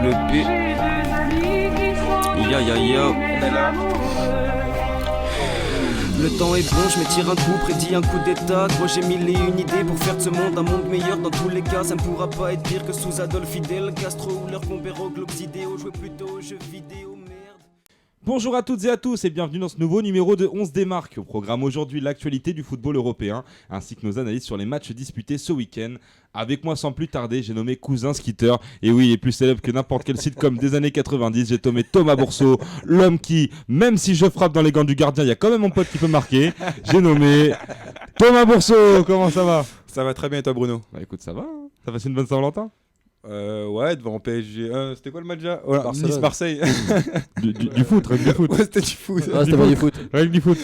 double P. Yo yo yo. On est là. Le temps est bon, je me tire un coup, prédit un coup d'état. Gros, j'ai mille et une idées pour faire de ce monde un monde meilleur. Dans tous les cas, ça ne pourra pas être pire que sous Adolphe Fidel, Castro ou leur compéro, globes idéaux. Jouer plutôt aux jeux vidéo, merde. Bonjour à toutes et à tous et bienvenue dans ce nouveau numéro de 11 démarque. Au programme aujourd'hui, l'actualité du football européen ainsi que nos analyses sur les matchs disputés ce week-end. Avec moi sans plus tarder, j'ai nommé Cousin Skitter. Et oui, il est plus célèbre que n'importe quel sitcom des années 90. J'ai nommé Thomas Bourseau, l'homme qui, même si je frappe dans les gants du gardien, il y a quand même mon pote qui peut marquer. J'ai nommé Thomas Bourseau. Comment ça va ? Ça va très bien et toi Bruno ? Bah écoute, ça va, hein. Ça passe une bonne Saint-Valentin ? Ouais, devant PSG. C'était quoi le match déjà ? Nice-Marseille. Du foot, règle du foot. Ouais, c'était du foot. Ah, c'était pas du foot. Règle du foot.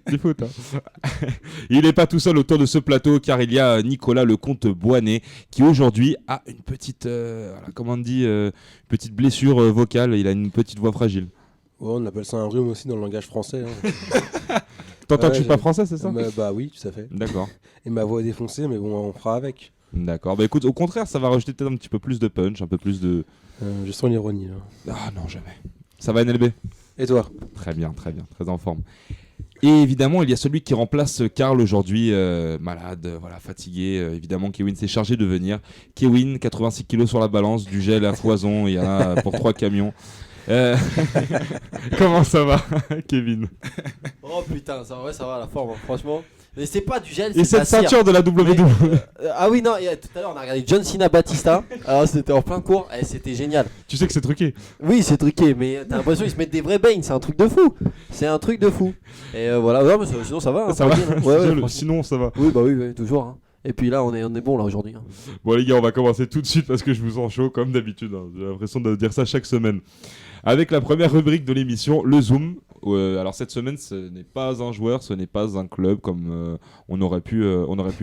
Du foot. Hein. Il n'est pas tout seul autour de ce plateau car il y a Nicolas Lecomte Boinet qui aujourd'hui a une petite, petite blessure vocale. Il a une petite voix fragile. Ouais, on appelle ça un rhume aussi dans le langage français. Hein. T'entends que je suis pas français, c'est ça ? Bah oui, tout à fait. D'accord. Et ma voix est défoncée, mais bon, on fera avec. D'accord. Bah écoute, au contraire, ça va rajouter peut-être un petit peu plus de punch, un peu plus de... Je sens l'ironie là. Ah non, jamais. Ça va NLB ? Et toi ? Très bien, très en forme. Et évidemment, il y a celui qui remplace Karl aujourd'hui, malade, voilà, fatigué. Évidemment, Kevin s'est chargé de venir. Kevin, 86 kilos sur la balance, du gel à foison, il y en a pour 3 camions. Comment ça va, Kevin ? Oh putain, ça va la forme, hein, franchement. Mais c'est pas du gel, et c'est de la cette ceinture cire. de la WWE. Ah oui, non, tout à l'heure on a regardé John Cena Batista. Alors c'était en plein cours, et c'était génial. Tu sais que c'est truqué. Oui, c'est truqué, mais t'as l'impression qu'ils se mettent des vrais bangs, c'est un truc de fou. C'est un truc de fou. Et voilà, ouais, mais sinon ça va. Hein, ça va. tranquille, hein. Ouais, Sinon, ça va. Oui, bah oui, toujours. Hein. Et puis là, on est bon là aujourd'hui. Hein. Bon les gars, on va commencer tout de suite parce que je vous sens chaud comme d'habitude. Hein. J'ai l'impression de dire ça chaque semaine. Avec la première rubrique de l'émission, le Zoom. Alors cette semaine, ce n'est pas un joueur, ce n'est pas un club comme on aurait pu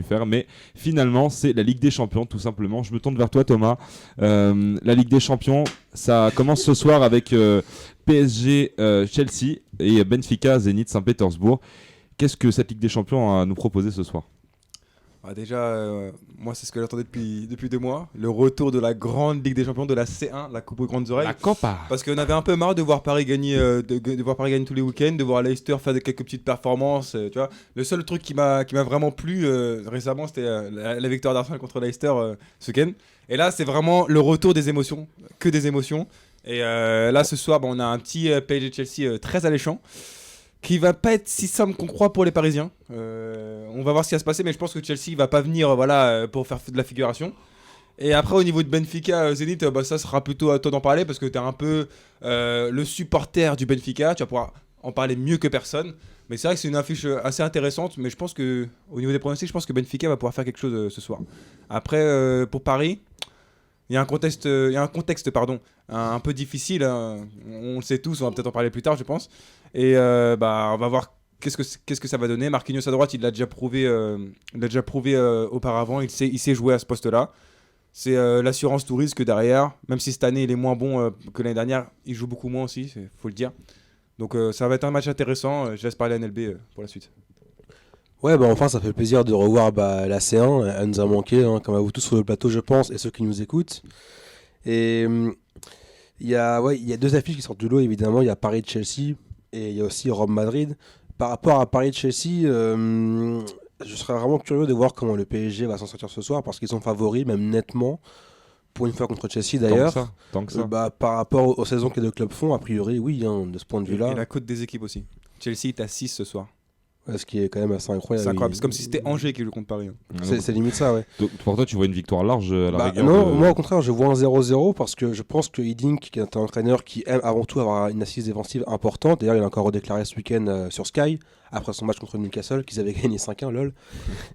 faire, mais finalement, c'est la Ligue des Champions, tout simplement. Je me tourne vers toi, Thomas. La Ligue des Champions, ça commence ce soir avec PSG, Chelsea et Benfica, Zénith, Saint-Pétersbourg. Qu'est-ce que cette Ligue des Champions a à nous proposer ce soir ? Déjà, moi c'est ce que j'attendais depuis 2 mois. Le retour de la grande Ligue des Champions, de la C1, la Coupe aux grandes oreilles. La Copa. Parce qu'on avait un peu marre de voir Paris gagner, de voir Paris gagner tous les week-ends, de voir Leicester faire quelques petites performances. Tu vois. Le seul truc qui m'a vraiment plu récemment, c'était la victoire d'Arsenal contre Leicester ce week-end. Et là, c'est vraiment le retour des émotions, que des émotions. Et là, ce soir, on a un petit PSG-Chelsea très alléchant, qui va pas être si simple qu'on croit pour les Parisiens. On va voir ce qui va se passer, mais je pense que Chelsea va pas venir pour faire de la figuration. Et après, au niveau de Benfica, Zénith, ça sera plutôt à toi d'en parler parce que tu es un peu le supporter du Benfica. Tu vas pouvoir en parler mieux que personne. Mais c'est vrai que c'est une affiche assez intéressante. Mais je pense que, au niveau des pronostics, je pense que Benfica va pouvoir faire quelque chose ce soir. Après, pour Paris, il y a un contexte, un peu difficile. Hein. On le sait tous, on va peut-être en parler plus tard, je pense. Et on va voir qu'est-ce que ça va donner. Marquinhos à droite, il l'a déjà prouvé auparavant. Il sait jouer à ce poste-là. C'est l'assurance tout risque derrière. Même si cette année, il est moins bon que l'année dernière, il joue beaucoup moins aussi, il faut le dire. Donc ça va être un match intéressant. Je laisse parler à NLB pour la suite. Ouais, enfin, ça fait plaisir de revoir la C1. Elle nous a manqué, hein, comme à vous tous sur le plateau, je pense, et ceux qui nous écoutent. Et il y a 2 affiches qui sortent du lot, évidemment. Il y a Paris-Chelsea et il y a aussi Rome-Madrid. Par rapport à Paris-Chelsea, je serais vraiment curieux de voir comment le PSG va s'en sortir ce soir parce qu'ils sont favoris, même nettement, pour une fois contre Chelsea d'ailleurs. Tant que ça. Par rapport aux saisons que les 2 clubs font, a priori, oui, hein, de ce point de vue-là. Et la cote des équipes aussi. Chelsea est à 6 ce soir. Ouais, ce qui est quand même assez incroyable. C'est incroyable, c'est comme si c'était Angers qui joue contre Paris. Hein. C'est limite ça, ouais. Donc, pour toi, tu vois une victoire large à la rigueur Non, moi au contraire, je vois un 0-0 parce que je pense que Hiddink, qui est un entraîneur qui aime avant tout avoir une assise défensive importante, d'ailleurs il a encore redéclaré ce week-end sur Sky, après son match contre Newcastle, qu'ils avaient gagné 5-1, lol.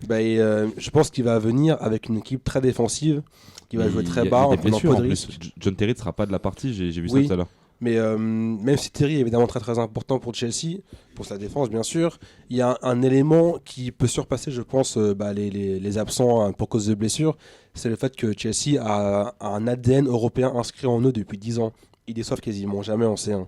Je pense qu'il va venir avec une équipe très défensive, qui va jouer très bas, en prenant peu de risques. John Terry ne sera pas de la partie, j'ai vu ça tout à l'heure. Mais même si Terry est évidemment très très important pour Chelsea, pour sa défense bien sûr, il y a un élément qui peut surpasser, je pense, les absents pour cause de blessures. C'est le fait que Chelsea a un ADN européen inscrit en eux depuis 10 ans. Ils déçoivent quasiment jamais en C1.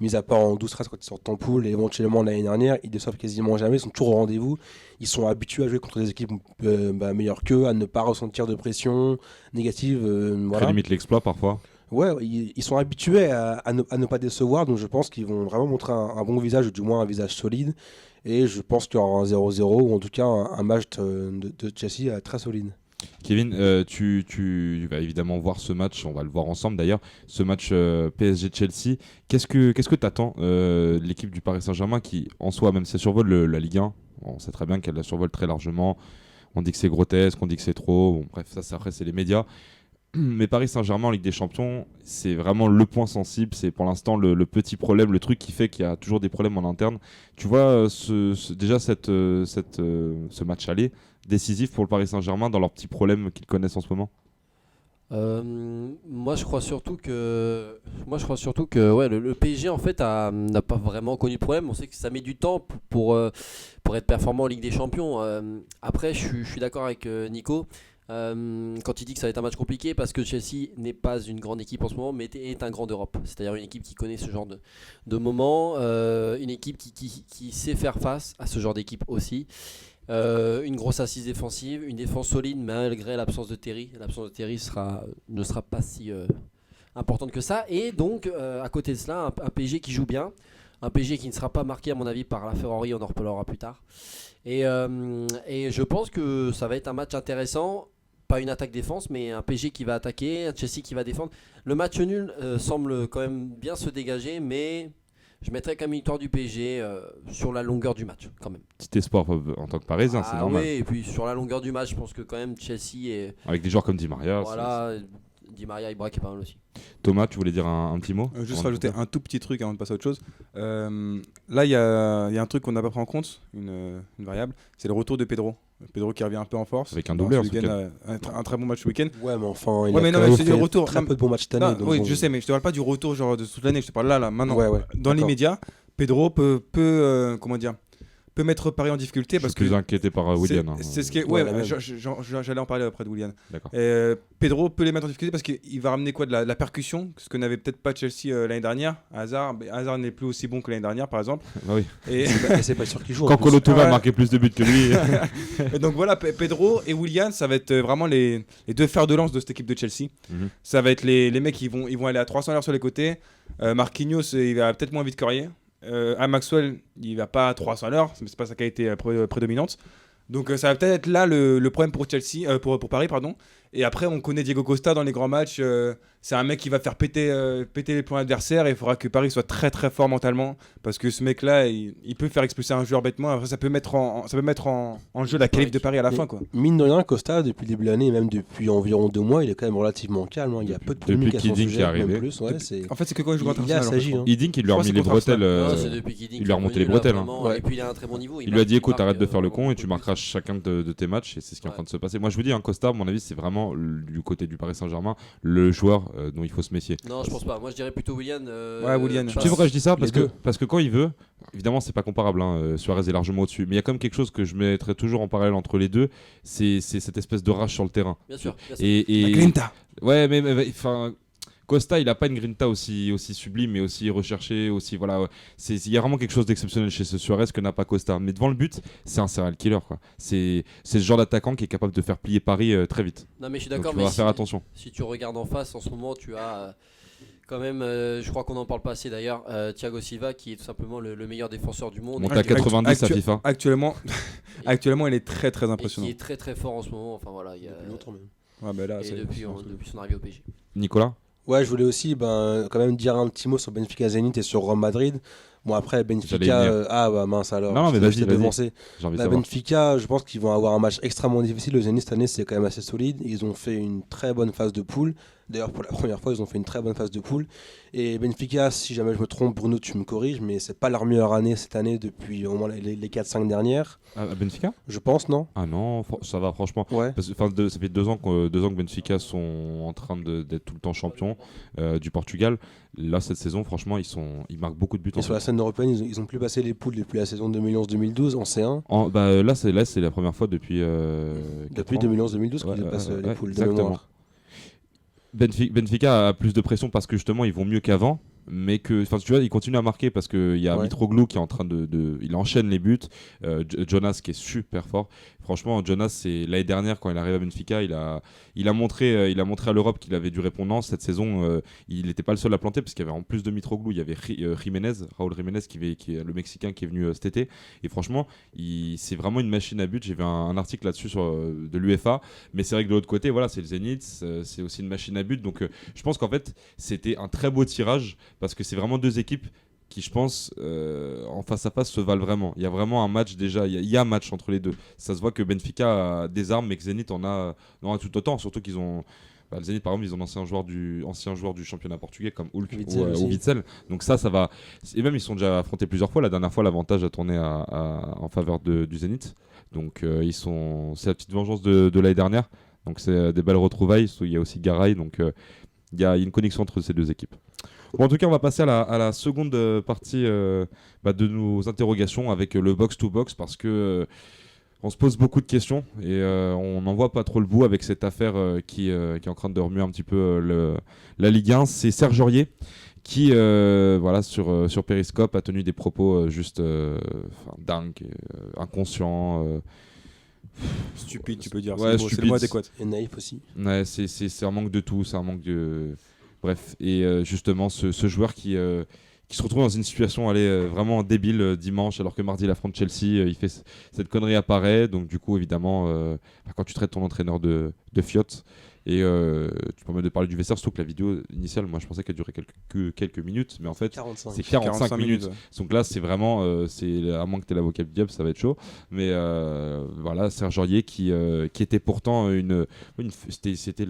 Mis à part en 12-13 quand ils sortent en poule et éventuellement l'année dernière, ils déçoivent quasiment jamais, ils sont toujours au rendez-vous. Ils sont habitués à jouer contre des équipes meilleures qu'eux, à ne pas ressentir de pression négative. Très limite l'exploit parfois. Ouais, ils sont habitués à ne pas décevoir, donc je pense qu'ils vont vraiment montrer un bon visage, ou du moins un visage solide. Et je pense qu'il y aura un 0-0, ou en tout cas un match de Chelsea très solide. Kevin, tu vas évidemment voir ce match, on va le voir ensemble d'ailleurs, ce match PSG-Chelsea. Qu'est-ce que tu attends de l'équipe du Paris Saint-Germain qui, en soi, même si elle survole la Ligue 1, on sait très bien qu'elle la survole très largement. On dit que c'est grotesque, on dit que c'est trop. Bon, bref, ça après, c'est les médias. Mais Paris Saint-Germain en Ligue des Champions, c'est vraiment le point sensible. C'est pour l'instant le petit problème, le truc qui fait qu'il y a toujours des problèmes en interne. Tu vois, déjà ce match aller décisif pour le Paris Saint-Germain dans leurs petits problèmes qu'ils connaissent en ce moment. Moi je crois surtout que ouais, le PSG en fait n'a pas vraiment connu de problème. On sait que ça met du temps pour être performant en Ligue des Champions. Après je suis d'accord avec Nico quand il dit que ça va être un match compliqué parce que Chelsea n'est pas une grande équipe en ce moment mais est un grand d'Europe. C'est-à-dire une équipe qui connaît ce genre de moments, une équipe qui sait faire face à ce genre d'équipe aussi. Une grosse assise défensive, une défense solide malgré l'absence de Terry. L'absence de Terry ne sera pas si importante que ça. Et donc, à côté de cela, un PSG qui joue bien. Un PSG qui ne sera pas marqué, à mon avis, par la Ferrari. On en reparlera plus tard. Et je pense que ça va être un match intéressant. Pas une attaque-défense, mais un PSG qui va attaquer, un Chelsea qui va défendre. Le match nul semble quand même bien se dégager, mais... Je mettrais quand même une victoire du PSG sur la longueur du match, quand même. Petit espoir en tant que Parisien, c'est normal. Oui, et puis sur la longueur du match, je pense que quand même Chelsea est... Avec des joueurs comme Di Maria. Voilà, Di Maria, Ibra qui est pas mal aussi. Thomas, tu voulais dire un petit mot Juste rajouter un tout petit truc avant de passer à autre chose. Là, il y a un truc qu'on n'a pas pris en compte, une variable, c'est le retour de Pedro. Pedro qui revient un peu en force. Avec un doubleur. Un très bon match ce week-end. Ouais, mais enfin, il ouais, a mais quand non, même c'est fait du retour. très peu de bons matchs cette année. Oui, je sais, mais je te parle pas du retour genre de toute l'année. Je te parle là, maintenant. Ouais, dans d'accord. l'immédiat, Pedro peut mettre Paris en difficulté parce que je suis plus inquiété par Willian. C'est ce qui est, Ouais, ouais, la même. j'allais en parler après de Willian. D'accord. Pedro peut les mettre en difficulté parce qu'il va ramener quoi de la percussion, ce que n'avait peut-être pas Chelsea l'année dernière. Hazard n'est plus aussi bon que l'année dernière, par exemple. Bah oui. Et C'est pas sûr qu'il joue. Quand Kolo Touré a marqué plus de buts que lui. et donc voilà, Pedro et Willian, ça va être vraiment les deux fers de lance de cette équipe de Chelsea. Mhm. Ça va être les mecs qui vont aller à 300 à l'heure sur les côtés. Marquinhos, il va peut-être moins vite que Aurier. À Maxwell, il va pas à 300 à l'heure, mais c'est pas sa qualité prédominante. Donc ça va peut-être être là le problème pour Chelsea, pour Paris, pardon. Et après, on connaît Diego Costa dans les grands matchs. C'est un mec qui va faire péter les plombs adversaires. Et il faudra que Paris soit très très fort mentalement. Parce que ce mec-là, il peut faire expulser un joueur bêtement. Après, ça peut mettre en jeu la qualif de Paris à la fin, quoi. Mine de rien, Costa, depuis le début de l'année, et même depuis environ 2 mois, il est quand même relativement calme. Il y a peu de polémiques à son Keeding sujet, qui est arrivé. même plus. Ouais, c'est... En fait, c'est que quand il joue contre Il a Arsenal, s'agit. en fait. Hiddink, il lui a Je crois remis que les c'est contre bretelles. Non, c'est depuis Keeding il lui a remonté les qu'il est là, bretelles. vraiment. Ouais. Et puis il a un très bon niveau. Il lui a dit écoute, arrête de marque, faire le con et tu beaucoup de marqueras buts. chacun de tes matchs et c'est ce qui est en train de se passer. Moi je vous dis, Costa, à mon avis, c'est vraiment du côté du Paris Saint-Germain le joueur dont il faut se méfier. Non, je pense pas. Moi je dirais plutôt Willian. Ouais, Willian. Tu sais pourquoi je dis ça Les deux. parce que quand il veut, évidemment c'est pas comparable, Suarez est largement au-dessus, mais il y a quand même quelque chose que je mettrais toujours en parallèle entre les deux, c'est cette espèce de rage sur le terrain. Bien sûr. Bien sûr. Et La Grinta. ouais, mais enfin. Costa, il a pas une grinta aussi sublime, mais aussi recherchée, aussi voilà. Il y a vraiment quelque chose d'exceptionnel chez ce Suarez que n'a pas Costa. Mais devant le but, c'est un serial killer, quoi. C'est ce genre d'attaquant qui est capable de faire plier Paris très vite. Non, mais je suis Donc d'accord. il Mais faudra faire attention. si tu regardes en face, en ce moment, tu as quand même, je crois qu'on n'en parle pas assez d'ailleurs, Thiago Silva qui est tout simplement le meilleur défenseur du monde. Monté à 90 à FIFA. Actuellement, il est très très Et impressionnant. qui est très très fort en ce moment. Enfin voilà, il y a... Depuis longtemps même. Ouais, bah là, et c'est- depuis son arrivée au PSG. Nicolas. Ouais, je voulais aussi quand même dire un petit mot sur Benfica Zenit et sur Real Madrid. Bon, après, J'allais y Benfica. venir. Bah mince alors. Non, mais je vas-y, t'ai vas-y. devancé. J'ai envie de Bah, savoir. Benfica, je pense qu'ils vont avoir un match extrêmement difficile. Le Zenit cette année, c'est quand même assez solide. Ils ont fait une très bonne phase de poule. D'ailleurs, pour la première fois, ils ont fait une très bonne phase de poule. Et Benfica, si jamais je me trompe, Bruno, tu me corriges, mais c'est pas leur meilleure année cette année depuis au moins les 4-5 dernières. À Benfica. Je pense, non? Ah non, ça va franchement. Ouais. Ça fait 2 ans que Benfica sont en train d'être tout le temps champions du Portugal. Là, cette saison, franchement, ils marquent beaucoup de buts. Et sur la scène européenne, ils ont plus passé les poules depuis la saison 2011-2012 en C1. Là, c'est la première fois depuis. Depuis 4 ans. 2011-2012 qu'ils Ouais, passent les poules de exactement. mémoire. Benfica a plus de pression parce que justement, ils vont mieux qu'avant. mais que, enfin, tu vois, il continue à marquer parce qu'il y a Mitroglou qui est en train il enchaîne les buts, Jonas qui est super fort. Franchement, Jonas, c'est l'année dernière quand il arrive à Benfica, il a montré à l'Europe qu'il avait du répondant. Cette saison, il n'était pas le seul à planter parce qu'il y avait en plus de Mitroglou, il y avait Raúl Jiménez qui est le Mexicain qui est venu cet été. Et franchement, c'est vraiment une machine à but. J'ai vu un article là-dessus de l'UEFA, mais c'est vrai que de l'autre côté, voilà, c'est le Zénith, c'est aussi une machine à but. Donc, je pense qu'en fait, c'était un très beau tirage parce que c'est vraiment deux équipes qui, je pense, en face à face se valent vraiment. Il y a vraiment un match déjà, il y a un match entre les deux. Ça se voit que Benfica a des armes mais que Zenit en a tout autant, surtout qu'ils ont... le Zenit par exemple, ils ont ancien joueur du championnat portugais comme Hulk ou Witzel. Donc ça va... Et même ils sont déjà affrontés plusieurs fois. La dernière fois, l'avantage a tourné en faveur du Zenit. Donc c'est la petite vengeance de l'année dernière. Donc c'est des belles retrouvailles. Il y a aussi Garay. Donc il y a une connexion entre ces deux équipes. Bon, en tout cas, on va passer à la seconde partie de nos interrogations avec le box-to-box parce que on se pose beaucoup de questions et on n'en voit pas trop le bout avec cette affaire qui est en train de remuer un petit peu la Ligue 1. C'est Serge Aurier qui, sur Periscope, a tenu des propos juste dingues, inconscients. Stupide, tu peux dire. Ouais, c'est le mot adéquat. Et naïf aussi. Ouais, c'est un manque de tout, c'est un manque de... Bref, et justement, ce joueur qui se retrouve dans une situation vraiment débile dimanche, alors que mardi il affronte Chelsea, il fait cette connerie apparaît, donc du coup évidemment, quand tu traites ton entraîneur de fiotte, et tu peux me parler du vestiaire, surtout que la vidéo initiale, moi je pensais qu'elle durait quelques minutes, mais en fait c'est 45 minutes. Ouais. Donc là c'est vraiment, à moins que tu aies l'avocat du diable, ça va être chaud, mais voilà, Serge Aurier qui était pourtant c'était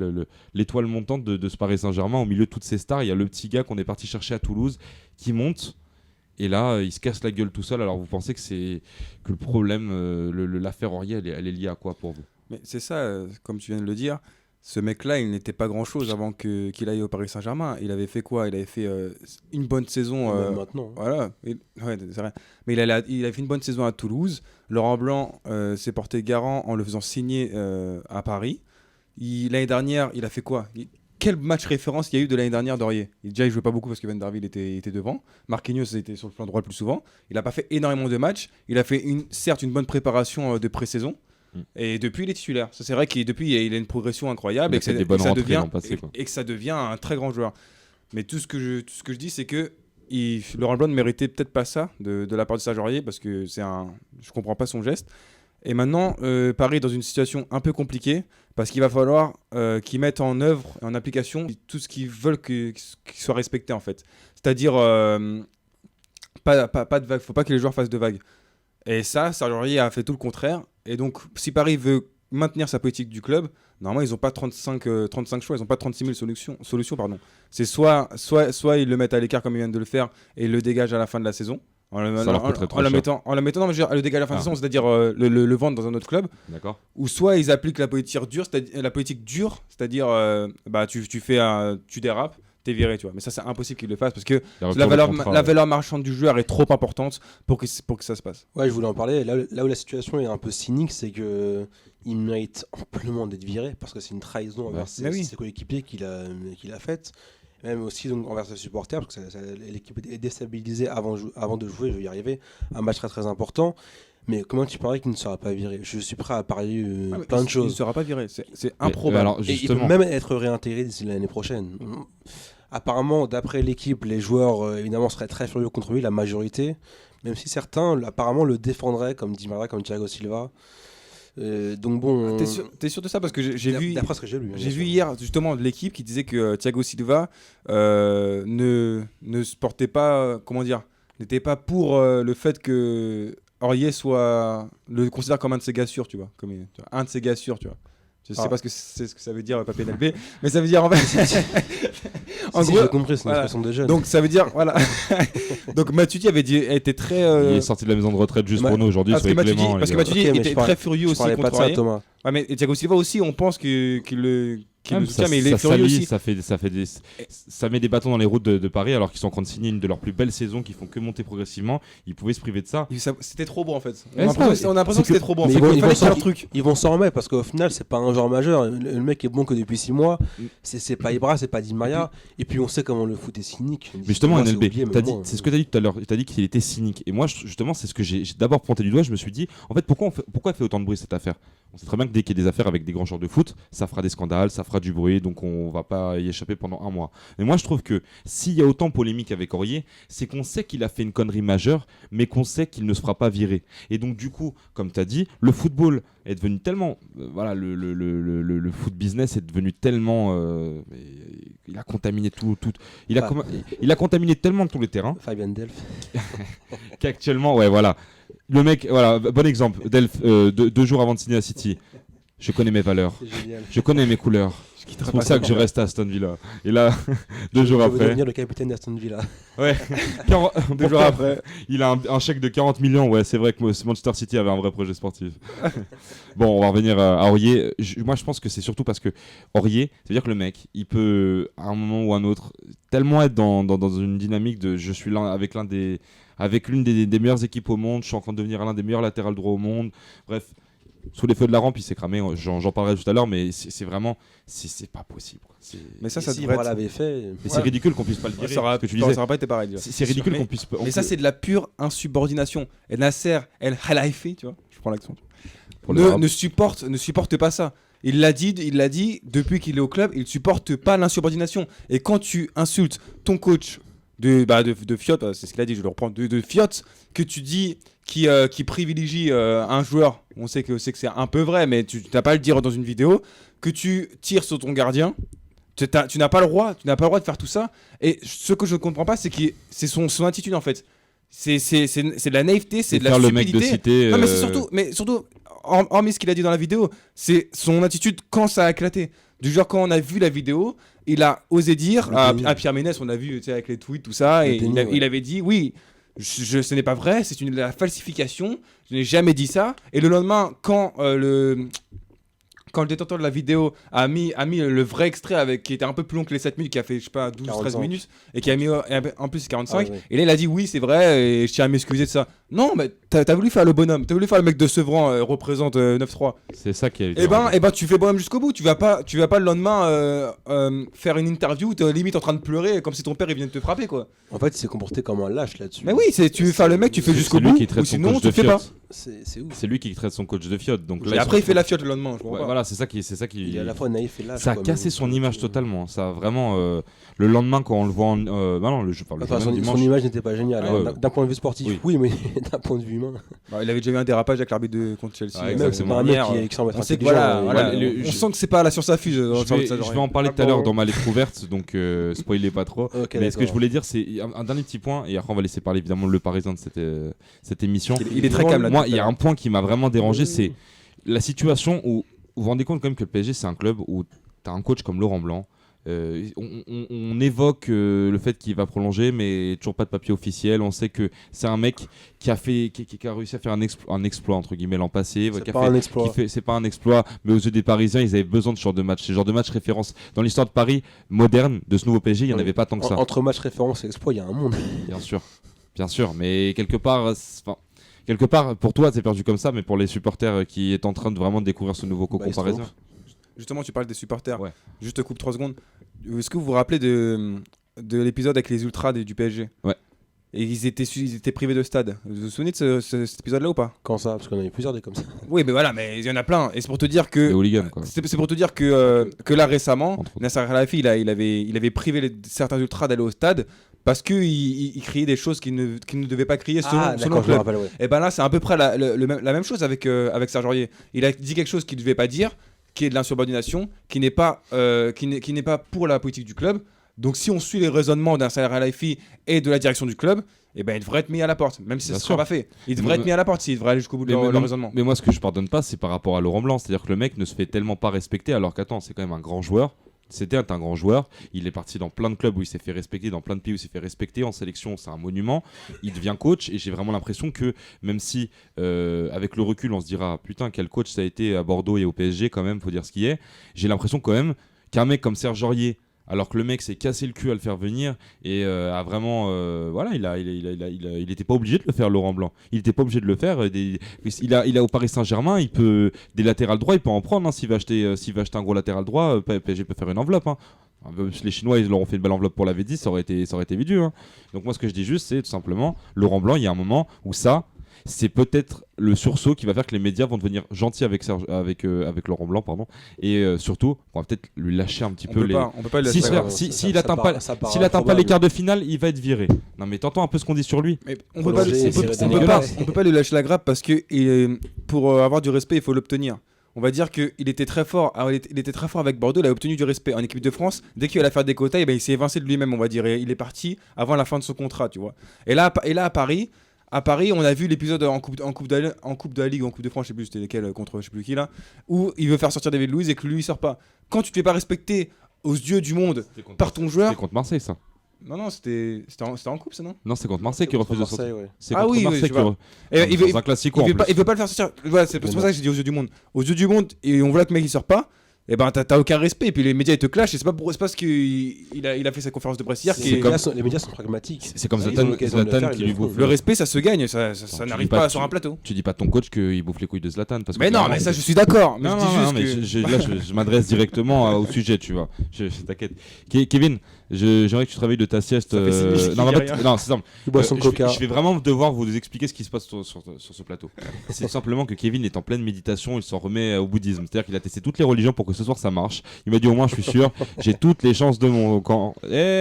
l'étoile montante de ce Paris Saint-Germain. Au milieu de toutes ces stars, il y a le petit gars qu'on est parti chercher à Toulouse qui monte. Et là, il se casse la gueule tout seul. Alors, vous pensez que le problème, l'affaire Aurier, elle est liée à quoi pour vous ? Mais c'est ça, comme tu viens de le dire. Ce mec-là, il n'était pas grand-chose avant qu'il aille au Paris Saint-Germain. Il avait fait quoi ? Il avait fait une bonne saison. Même maintenant. Voilà. Ouais, c'est vrai. Mais il a fait une bonne saison à Toulouse. Laurent Blanc s'est porté garant en le faisant signer à Paris. L'année dernière, il a fait quoi ? Quel match référence il y a eu de l'année dernière d'Aurier ? Déjà, il jouait pas beaucoup parce que Van der Wiel était devant. Marquinhos était sur le plan droit le plus souvent. Il n'a pas fait énormément de matchs. Il a fait certes une bonne préparation de pré-saison. Et depuis, il est titulaire. Ça, c'est vrai qu'il il a une progression incroyable et que ça devient un très grand joueur. Mais tout ce que je dis, c'est que Laurent Blanc ne méritait peut-être pas ça de la part de Serge Aurier parce que je comprends pas son geste. Et maintenant, Paris est dans une situation un peu compliquée parce qu'il va falloir qu'ils mettent en œuvre et en application tout ce qu'ils veulent qu'il soit respecté en fait. C'est-à-dire pas de vagues. Faut pas que les joueurs fassent de vagues. Et ça, Serge Aurier a fait tout le contraire. Et donc, si Paris veut maintenir sa politique du club, normalement, ils n'ont pas 35 choix, ils n'ont pas 36 000 solutions. C'est soit ils le mettent à l'écart comme ils viennent de le faire et ils le dégagent à la fin de la saison. En le mettant, non, mais je veux dire, le dégage à la fin de la saison, c'est-à-dire le vendre dans un autre club. D'accord. Ou soit ils appliquent la politique dure, c'est-à-dire tu dérapes. T'es viré, tu vois. Mais ça, c'est impossible qu'ils le fassent parce que la valeur marchande du joueur est trop importante pour que ça se passe. Ouais, je voulais en parler. Là où la situation est un peu cynique, c'est qu'il mérite amplement d'être viré parce que c'est une trahison envers ses coéquipiers qu'il a faite. Même aussi donc, envers ses supporters parce que l'équipe est déstabilisée avant de jouer, je vais y arriver. Un match très très important. Mais comment tu paries qu'il ne sera pas viré ? Je suis prêt à parier plein de choses. Il ne sera pas viré, c'est improbable. Alors, justement... Et il peut même être réintégré d'ici l'année prochaine. Apparemment, d'après l'équipe, les joueurs évidemment seraient très furieux contre lui, la majorité. Même si certains apparemment le défendraient, comme Di Maria, comme Thiago Silva. Donc bon. T'es sûr de ça ? Parce que j'ai vu. D'après ce que j'ai lu. J'ai vu hier justement l'équipe qui disait que Thiago Silva ne se portait pas, n'était pas pour le fait que Aurier le considère comme un de ses gars sûrs, tu vois, un de ses gars sûrs, tu vois. Je sais pas ce que ça veut dire papier NLP, mais ça veut dire en fait. En gros, j'ai compris, c'est une expression de jeune. Donc ça veut dire voilà. Donc Matuidi a été très. Il est sorti de la maison de retraite juste pour nous aujourd'hui. Parce que Matuidi était très furieux aussi contre Aurier. Ouais, mais Thiago Silva aussi, on pense qu'il qui Ah, le soutient, mais il est ça furieux salit, aussi. ça met des bâtons dans les routes de Paris alors qu'ils sont en train de signer une de leurs plus belles saisons qui font que monter progressivement. Ils pouvaient se priver de ça. C'était trop beau en fait. Ouais, On a l'impression que c'était trop beau. En Mais fait, ils il fallait qu'il y ait un vont truc. Ils vont s'en remettre parce qu'au final, c'est pas un joueur majeur. Le mec est bon que depuis 6 mois. C'est pas Ibra, c'est pas Di Maria. Et puis on sait comment le foot est cynique. Mais justement, Moi, c'est NLB, oublié, mais moi, c'est ce que tu as dit tout à l'heure. Tu as dit qu'il était cynique. Et moi, justement, c'est ce que j'ai d'abord pointé du doigt. Je me suis dit, en fait, pourquoi elle fait autant de bruit cette affaire? On sait très bien que dès qu'il y a des affaires avec des grands joueurs de foot, ça fera des scandales, ça fera du bruit, donc on va pas y échapper pendant un mois. Mais moi, je trouve que s'il y a autant de polémique avec Aurier, c'est qu'on sait qu'il a fait une connerie majeure, mais qu'on sait qu'il ne se fera pas virer. Et donc, du coup, comme tu as dit, le football est devenu tellement. Voilà, le foot business est devenu tellement. Il a contaminé tout. Il a contaminé tellement tous les terrains. Fabien Delph. Qu'actuellement, ouais, voilà. Le mec, voilà, bon exemple. Delph, 2 jours avant de signer à City, je connais mes valeurs, C'est génial. je connais mes couleurs. C'est pour ça que je reste à Aston Villa. Et là, 2 jours Je veux après, devenir le capitaine d'Aston Villa. ouais, 2 jours après, il a un chèque de 40 millions. Ouais, c'est vrai que Manchester City avait un vrai projet sportif. Bon, on va revenir à Aurier. Moi, je pense que c'est surtout parce que Aurier, c'est-à-dire que le mec, il peut, à un moment ou à un autre, tellement être dans une dynamique de je suis là avec l'une des meilleures équipes au monde, je suis en train de devenir l'un des meilleurs latérales droits au monde. Bref, sous les feux de la rampe, il s'est cramé. J'en parlerai tout à l'heure, mais c'est vraiment, c'est pas possible. Quoi. Mais ça Et si devrait Ibra être. l'avait fait. Mais c'est ridicule qu'on puisse pas le virer. Ça ce que tu disais. aurait pas été pareil. déjà. C'est ridicule Mais- qu'on puisse pas. Mais ça, c'est de la pure insubordination. Et Nasser El Khelaïfi, tu vois, je prends l'accent. Pour le rap. Ne supporte pas ça. Il l'a dit depuis qu'il est au club, il supporte pas l'insubordination. Et quand tu insultes ton coach de Fiot, c'est ce qu'il a dit, je le reprends, de Fiot, que tu dis qui privilégie un joueur, on sait que c'est un peu vrai, mais tu n'as pas à le dire dans une vidéo, que tu tires sur ton gardien. Tu n'as pas le droit de faire tout ça. Et ce que je ne comprends pas, c'est son attitude en fait. C'est de la naïveté, c'est de la faire le stupidité. mec de cité. Non, mais surtout, hormis ce qu'il a dit dans la vidéo, c'est son attitude quand ça a éclaté. Du genre, quand on a vu la vidéo, il a osé dire à Pierre Ménès, on a vu avec les tweets, tout ça, et il avait dit oui, ce n'est pas vrai, c'est la falsification, je n'ai jamais dit ça. Et le lendemain, quand le détenteur de la vidéo a mis le vrai extrait qui était un peu plus long que les 7 minutes, qui a fait, je sais pas, 12-13 minutes, et qui a mis en plus 45, et là il a dit oui, c'est vrai, et je tiens à m'excuser de ça. Non, mais t'as voulu faire le bonhomme, t'as voulu faire le mec de Sevran, représente 9-3. C'est ça qui est. Et ben tu fais bonhomme jusqu'au bout, tu vas pas le lendemain faire une interview où t'es limite en train de pleurer comme si ton père il vient de te frapper quoi. En fait, il s'est comporté comme un lâche là-dessus. Mais oui, tu veux faire le mec, tu fais jusqu'au C'est lui bout, qui traite ou son sinon coach tu de le fais pas. fiotte. C'est ouf. C'est lui qui traite son coach de fiotte. Donc Et après il fait la fiotte le lendemain, je comprends pas. Voilà, c'est ça qui. Il est à la fois naïf et lâche. Ça a quoi, cassé mais- son image totalement. Ça a vraiment. Le lendemain, quand on le voit en. Non, le jour Enfin, même dimanche. son image n'était pas géniale. Ah ouais, D'un- D'un point de vue sportif, Oui. oui, mais d'un point de vue humain. Bah, il avait déjà eu un dérapage avec l'arbitre contre Chelsea. Ah, Même exactement. c'est pas un mec Hier, qui semble être on sait que intelligent, voilà, le- on sent que c'est pas la science à fuse. Je vais en parler tout à l'heure dans ma lettre ouverte, donc spoilez pas trop. Ok, Mais ce que je d'accord. voulais dire, c'est un dernier petit point, et après on va laisser parler évidemment le Parisien de cette émission. Il est très calme là. Moi, il y a un point qui m'a vraiment dérangé, c'est la situation où vous vous rendez compte quand même que le PSG, c'est un club où tu as un coach comme Laurent Blanc. On évoque le fait qu'il va prolonger, mais toujours pas de papier officiel. On sait que c'est un mec qui a réussi à faire un exploit entre guillemets l'an passé. C'est pas un exploit. C'est pas un exploit, mais aux yeux des Parisiens, ils avaient besoin de ce genre de match. Ce genre de match référence dans l'histoire de Paris moderne de ce nouveau PSG, il n'y en avait pas tant que ça. Entre match référence et exploit, il y a un monde. Bien sûr, mais quelque part, pour toi, c'est perdu comme ça, mais pour les supporters qui est en train de vraiment découvrir ce nouveau cocon Bah, il se parisien. trompe. Justement, tu parles des supporters. Ouais. Juste coupe 3 secondes. Est-ce que vous vous rappelez de l'épisode avec les ultras du PSG? Ouais. Et ils étaient privés de stade. Vous vous souvenez de cet épisode-là ou pas? Quand ça? Parce qu'on a eu plusieurs des comme ça. Oui, mais voilà, mais il y en a plein. Et c'est pour te dire Les que hooligans, quoi. c'est pour te dire que là récemment, Entre autres. Nasser Al-Khelaifi, il avait privé certains ultras d'aller au stade parce qu'il criait des choses qu'il ne devait pas crier selon le d'accord, je me club. rappelle, ouais. Et ben là, c'est à peu près la même chose avec Serge Aurier. Il a dit quelque chose qu'il ne devait pas dire, qui est de l'insubordination, qui n'est pas pour la politique du club. Donc si on suit les raisonnements d'un Nasser Al-Khelaifi et de la direction du club, eh ben, il devrait être mis à la porte, même si ça Bien ne sera sûr. pas fait. Il devrait être mis à la porte s'il devrait aller jusqu'au bout de leur raisonnement. Mais moi, ce que je pardonne pas, c'est par rapport à Laurent Blanc. C'est-à-dire que le mec ne se fait tellement pas respecter, alors qu'attends, c'est quand même un grand joueur. C'était un grand joueur. Il est parti dans plein de clubs où il s'est fait respecter, dans plein de pays où il s'est fait respecter. En sélection, c'est un monument. Il devient coach et j'ai vraiment l'impression que, même si avec le recul, on se dira putain, quel coach ça a été à Bordeaux et au PSG, quand même, faut dire ce qui est. J'ai l'impression quand même qu'un mec comme Serge Aurier, alors que le mec s'est cassé le cul à le faire venir et a vraiment voilà, il était pas obligé de le faire, Laurent Blanc. Il était pas obligé de le faire. Il a au Paris Saint-Germain, il peut des latérales droits, il peut en prendre. S'il veut acheter un gros latéral droit, PSG peut faire une enveloppe. Les Chinois, ils leur ont fait une belle enveloppe pour la V10, ça aurait été vidu. Donc moi, ce que je dis juste, c'est tout simplement, Laurent Blanc, il y a un moment où c'est peut-être le sursaut qui va faire que les médias vont devenir gentils avec Laurent Blanc, pardon, et surtout, on va peut-être lui lâcher un petit peu les. On peut pas le lâcher. S'il n'atteint pas les quarts de finale, il va être viré. Non, mais t'entends un peu ce qu'on dit sur lui. Mais on peut pas lui lâcher la grappe parce que pour avoir du respect, il faut l'obtenir. On va dire qu'il était très fort. Alors, il était très fort avec Bordeaux. Il a obtenu du respect en équipe de France. Dès qu'il allait faire des quotas, il s'est évincé de lui-même, on va dire. Et il est parti avant la fin de son contrat, tu vois. Et là, à Paris, on a vu l'épisode en coupe de la Ligue, en Coupe de France, je sais plus c'était lesquels, contre je sais plus qui là, où il veut faire sortir David Luiz et que lui il sort pas. Quand tu te fais pas respecter aux yeux du monde par ton joueur. C'était contre Marseille, ça. Non, c'était en coupe, ça, non? Non, c'est contre Marseille qui refuse de sortir. Ouais. C'est contre Marseille il veut un classico. Il veut pas le faire sortir. Voilà, c'est pour ça que j'ai dit aux yeux du monde. Aux yeux du monde, et on voit que le mec il sort pas. Et ben t'as aucun respect, et puis les médias ils te clashent, et c'est pas parce qu'il a fait sa conférence de presse hier les médias sont pragmatiques. C'est comme Zlatan qui lui bouffe. le respect, ça se gagne, ça n'arrive pas sur un plateau. Tu dis pas à ton coach qu'il bouffe les couilles de Zlatan parce que mais non, mais ça je suis d'accord. Mais je m'adresse directement au sujet, tu vois. T'inquiète. Kevin, j'aimerais que tu te réveilles de ta sieste. Non, c'est simple. Je vais vraiment devoir vous expliquer ce qui se passe sur ce plateau. C'est simplement que Kevin est en pleine méditation, il s'en remet au bouddhisme. C'est-à-dire qu'il a testé toutes les religions pour que ce soir ça marche. Il m'a dit au moins je suis sûr, j'ai toutes les chances de mon camp.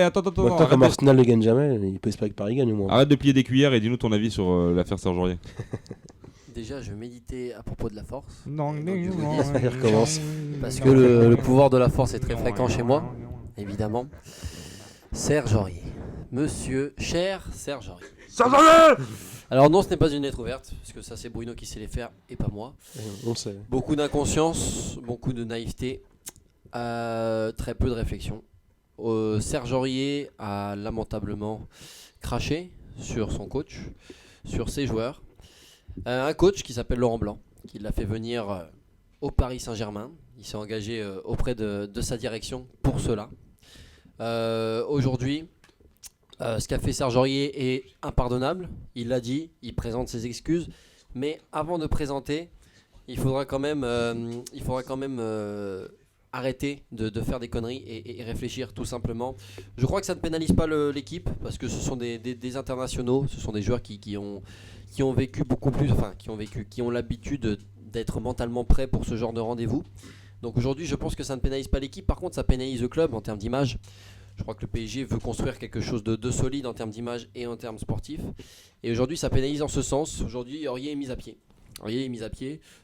Attends. Comme Arsenal ne gagne jamais, il peut espérer que Paris gagne au moins. Arrête de plier des cuillères et dis-nous ton avis sur l'affaire Serge Aurier. Déjà, je méditais à propos de la force. Non, Il recommence. Parce que le pouvoir de la force est très fréquent chez moi, évidemment. Serge Aurier. Monsieur, cher Serge Aurier. Serge Aurier! Alors non, ce n'est pas une lettre ouverte, parce que ça c'est Bruno qui sait les faire et pas moi. On sait. Beaucoup d'inconscience, beaucoup de naïveté, très peu de réflexion. Serge Aurier a lamentablement craché sur son coach, sur ses joueurs. Un coach qui s'appelle Laurent Blanc, qui l'a fait venir au Paris Saint-Germain. Il s'est engagé auprès de sa direction pour cela. Aujourd'hui, ce qu'a fait Serge Aurier est impardonnable. Il l'a dit, il présente ses excuses. Mais avant de présenter, il faudra quand même arrêter de faire des conneries et réfléchir tout simplement. Je crois que ça ne pénalise pas l'équipe parce que ce sont des internationaux, ce sont des joueurs qui ont vécu beaucoup plus, qui ont l'habitude d'être mentalement prêts pour ce genre de rendez-vous. Donc aujourd'hui, je pense que ça ne pénalise pas l'équipe. Par contre, ça pénalise le club en termes d'image. Je crois que le PSG veut construire quelque chose de solide en termes d'image et en termes sportifs. Et aujourd'hui, ça pénalise en ce sens. Aujourd'hui, Aurier est mis à pied.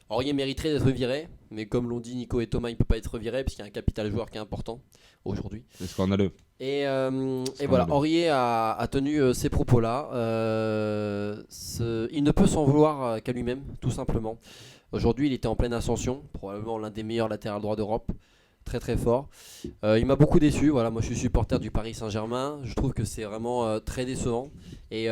Aurier mériterait d'être viré, mais comme l'ont dit Nico et Thomas, il ne peut pas être viré parce qu'il y a un capital joueur qui est important aujourd'hui. C'est scandaleux. Et voilà, Aurier a tenu ces propos-là. Il ne peut s'en vouloir qu'à lui-même, tout simplement. Aujourd'hui, il était en pleine ascension, probablement l'un des meilleurs latérales droits d'Europe. Très très fort. Il m'a beaucoup déçu. Voilà, moi je suis supporter du Paris Saint-Germain. Je trouve que c'est vraiment très décevant. Et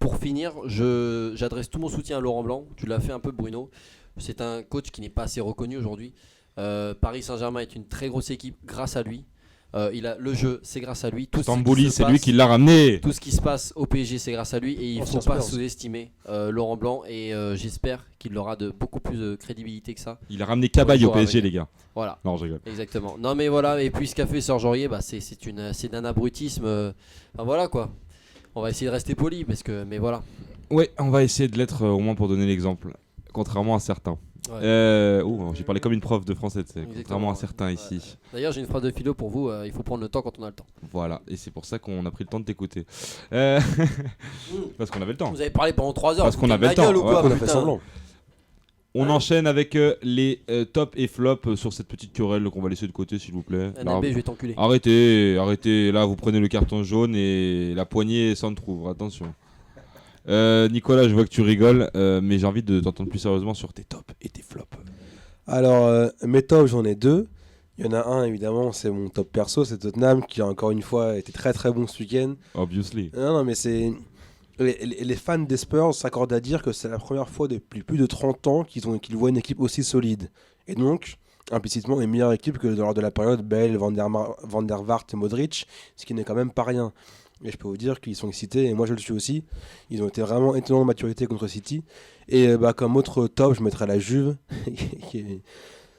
pour finir, j'adresse tout mon soutien à Laurent Blanc. Tu l'as fait un peu, Bruno. C'est un coach qui n'est pas assez reconnu aujourd'hui. Paris Saint-Germain est une très grosse équipe grâce à lui. Le jeu, c'est grâce à lui. Stambouli, c'est lui qui l'a ramené. Tout ce qui se passe au PSG, c'est grâce à lui. Et il ne faut pas sous-estimer Laurent Blanc. Et j'espère qu'il aura beaucoup plus de crédibilité que ça. Il a ramené Cabaye au PSG, les gars. Voilà. Non, je rigole. Exactement. Non, mais voilà. Et puis ce qu'a fait Serge Aurier, c'est d'un abrutisme. Enfin, voilà quoi. On va essayer de rester poli, mais voilà. Ouais, on va essayer de l'être au moins pour donner l'exemple. Contrairement à certains. Ouais. J'ai parlé comme une prof de français, contrairement à certains ici. D'ailleurs, j'ai une phrase de philo pour vous. Il faut prendre le temps quand on a le temps. Voilà, et c'est pour ça qu'on a pris le temps de t'écouter. Parce qu'on avait le temps. Vous avez parlé pendant 3 heures. Parce qu'on avait le temps. On a fait semblant. On enchaîne avec les tops et flops sur cette petite querelle qu'on va laisser de côté, s'il vous plaît. NLB, je vais t'enculer. Arrêtez. Là, vous prenez le carton jaune et la poignée s'en trouve. Attention. Nicolas, je vois que tu rigoles, mais j'ai envie de t'entendre plus sérieusement sur tes tops et tes flops. Alors, mes tops, j'en ai 2. Il y en a un, évidemment, c'est mon top perso, c'est Tottenham, qui a encore une fois été très très bon ce week-end. Obviously. Non, mais c'est... Les fans des Spurs s'accordent à dire que c'est la première fois depuis plus de 30 ans qu'ils voient une équipe aussi solide. Et donc, implicitement une meilleure équipe que lors de la période Bale, Van der Vaart et Modric, ce qui n'est quand même pas rien. Et je peux vous dire qu'ils sont excités, et moi je le suis aussi. Ils ont été vraiment étonnants de maturité contre City. Et comme autre top, je mettrais la Juve.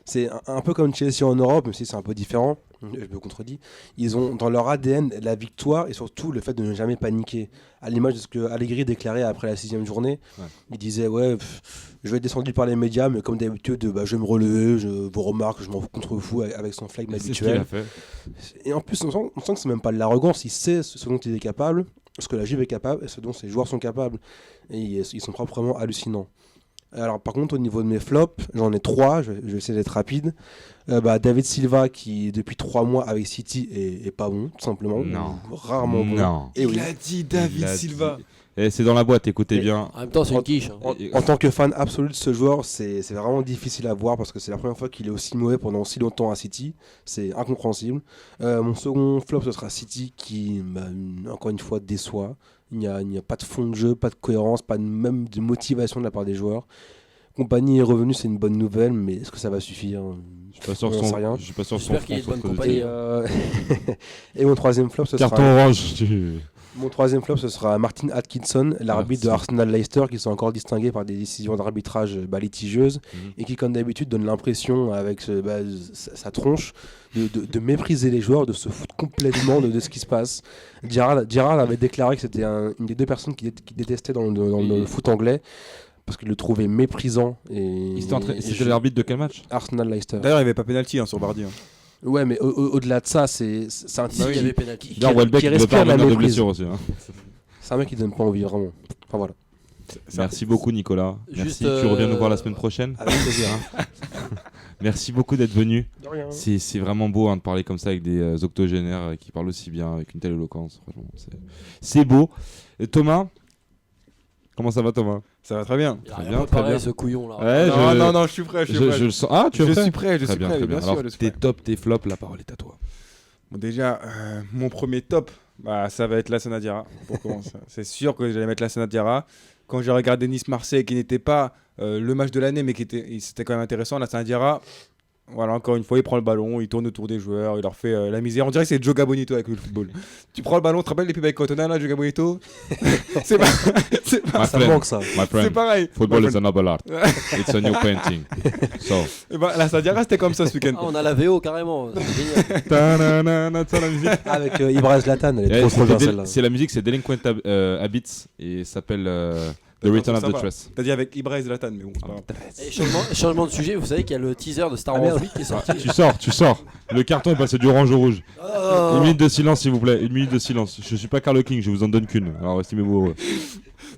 C'est un peu comme Chelsea en Europe, même si c'est un peu différent, je me contredis. Ils ont dans leur ADN la victoire et surtout le fait de ne jamais paniquer. À l'image de ce que Allegri déclarait après la 6e journée, il disait je vais être descendu par les médias, mais comme d'habitude, je vais me relever, je vous remarque, je m'en contrefous avec son flegme habituel. C'est ce qu'il a fait. Et en plus, on sent que c'est même pas de l'arrogance, il sait ce dont il est capable, ce que la Juve est capable et ce dont ses joueurs sont capables. Et ils sont proprement hallucinants. Alors par contre au niveau de mes flops, j'en ai 3, je vais essayer d'être rapide. David Silva qui depuis 3 mois avec City est pas bon, tout simplement. Non. Rarement bon. Non. Et oui. Il a dit David Silva. Et c'est dans la boîte, écoutez Mais- bien. En même temps, c'est une quiche. Hein. En tant que fan absolu de ce joueur, c'est vraiment difficile à voir parce que c'est la première fois qu'il est aussi mauvais pendant si longtemps à City. C'est incompréhensible. Mon second flop, ce sera City qui, encore une fois, déçoit. Il n'y a pas de fond de jeu, pas de cohérence, même de motivation de la part des joueurs. Compagnie est revenu, c'est une bonne nouvelle, mais est-ce que ça va suffire? Je suis pas sûr On que sait rien. je suis pas sûr que J'espère son qu'il y a front de soit bonne très- compagnie. Et mon troisième flop, ce Carton sera... orange. Mon troisième flop, ce sera Martin Atkinson, l'arbitre de Arsenal-Leicester, qui sont encore distingués par des décisions d'arbitrage litigieuses et qui, comme d'habitude, donne l'impression, avec sa tronche, de mépriser les joueurs, de se foutre complètement de ce qui se passe. Gerrard avait déclaré que c'était une des 2 personnes qui détestait dans le foot anglais parce qu'il le trouvait méprisant. C'était l'arbitre de quel match? Arsenal-Leicester. D'ailleurs, il n'y avait pas pénalty sur Bardi. Hein. Ouais, mais au-delà de ça, c'est un type Il y qui- avait pénalty. qui- D'ailleurs, Welbeck, qui il doit respire pas la revenir de méprise. blessure aussi. Hein. C'est un mec qui donne pas envie, vraiment. Enfin voilà. Merci beaucoup, Nicolas. Juste, Merci. Tu reviens nous voir la semaine prochaine. Avec plaisir. Merci beaucoup d'être venu. De rien. C'est vraiment beau de parler comme ça avec des octogénaires qui parlent aussi bien, avec une telle éloquence. Franchement, c'est beau. Et Thomas, comment ça va, Thomas? Ça va très bien. Il a Très rien bien, très préparé, bien. ce couillon là. Ouais, Non, je suis prêt. je le sens. Ah, tu es Je prêt? suis prêt, Très bien, très bien bien. sûr. Alors, je suis tes prêt. tops, tes flops, la parole est à toi. Bon, déjà, mon premier top, ça va être la Sanadiara. Pour commencer. C'est sûr que j'allais mettre la Sanadiara. Quand j'ai regardé Nice-Marseille, qui n'était pas le match de l'année, mais c'était quand même intéressant, la Sanadiara, voilà, encore une fois, il prend le ballon, il tourne autour des joueurs, il leur fait la misère. On dirait que c'est Joga Bonito avec le football. Tu prends le ballon, tu te rappelles les pubs avec Cotona, là, Joga Bonito? C'est pas, My Ça friend, manque ça. my c'est friend. pareil. Football is a noble art. It's a new painting. So. Et la Sanadiara, c'était comme ça ce week-end. Ah, on a la VO carrément. C'est génial. Ta-na-na-na, tu sais la musique? Avec Ibra Zlatan, elle est Eh, trop c'est bien Del- celle-là. c'est la musique, c'est Delinquent Habits et ça s'appelle The Return of Ça the va. Tress. T'as dit avec Ibra et Zlatan, mais bon, c'est pas grave. Et changement de sujet, vous savez qu'il y a le teaser de Star Ah, Wars merde. 8 qui est sorti. Tu sors. Le carton est passé du orange au rouge. Oh. Une minute de silence, s'il vous plaît. Une minute de silence. Je suis pas Carl King, je vous en donne qu'une. Alors estimez-vous heureux.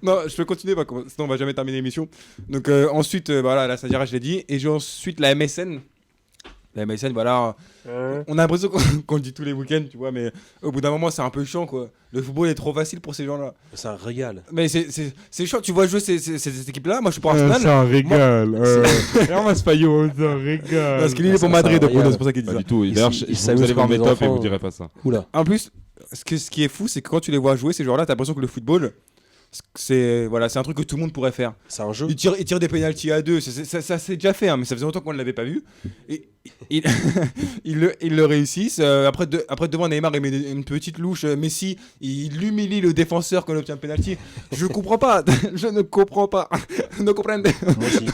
Non, je peux continuer, sinon on va jamais terminer l'émission. Donc ensuite, voilà, la Sanadiara, je l'ai dit. Et j'ai ensuite la MSN. La MSN, voilà, on a l'impression qu'on le dit tous les week-ends, tu vois, mais au bout d'un moment, c'est un peu chiant, quoi. Le football est trop facile pour ces gens-là. C'est un régal. Mais c'est chiant, tu vois jouer ces équipes-là. Moi, je suis pour Arsenal. C'est un régal. Hermas Payot, c'est un régal. Parce qu'il est pour ça, Madrid, c'est un donc régal. c'est pour ça qu'il dit Pas ça. du tout. Il D'ailleurs, s'amuse vous allez voir comme mes des tops et enfants. vous direz pas ça. Oula. En plus, ce qui est fou, c'est que quand tu les vois jouer, ces joueurs-là, t'as l'impression que le football, c'est un truc que tout le monde pourrait faire. C'est un jeu. Ils tirent des pénaltys à deux, ça s'est déjà fait, hein, mais ça faisait longtemps qu'on ne l'avait pas vu. Et, ils le réussissent. Après, devant Neymar, il met une petite louche. Messi, il humilie le défenseur quand il obtient un pénalty. Je comprends pas. Je ne comprends pas. No comprende. Moi aussi.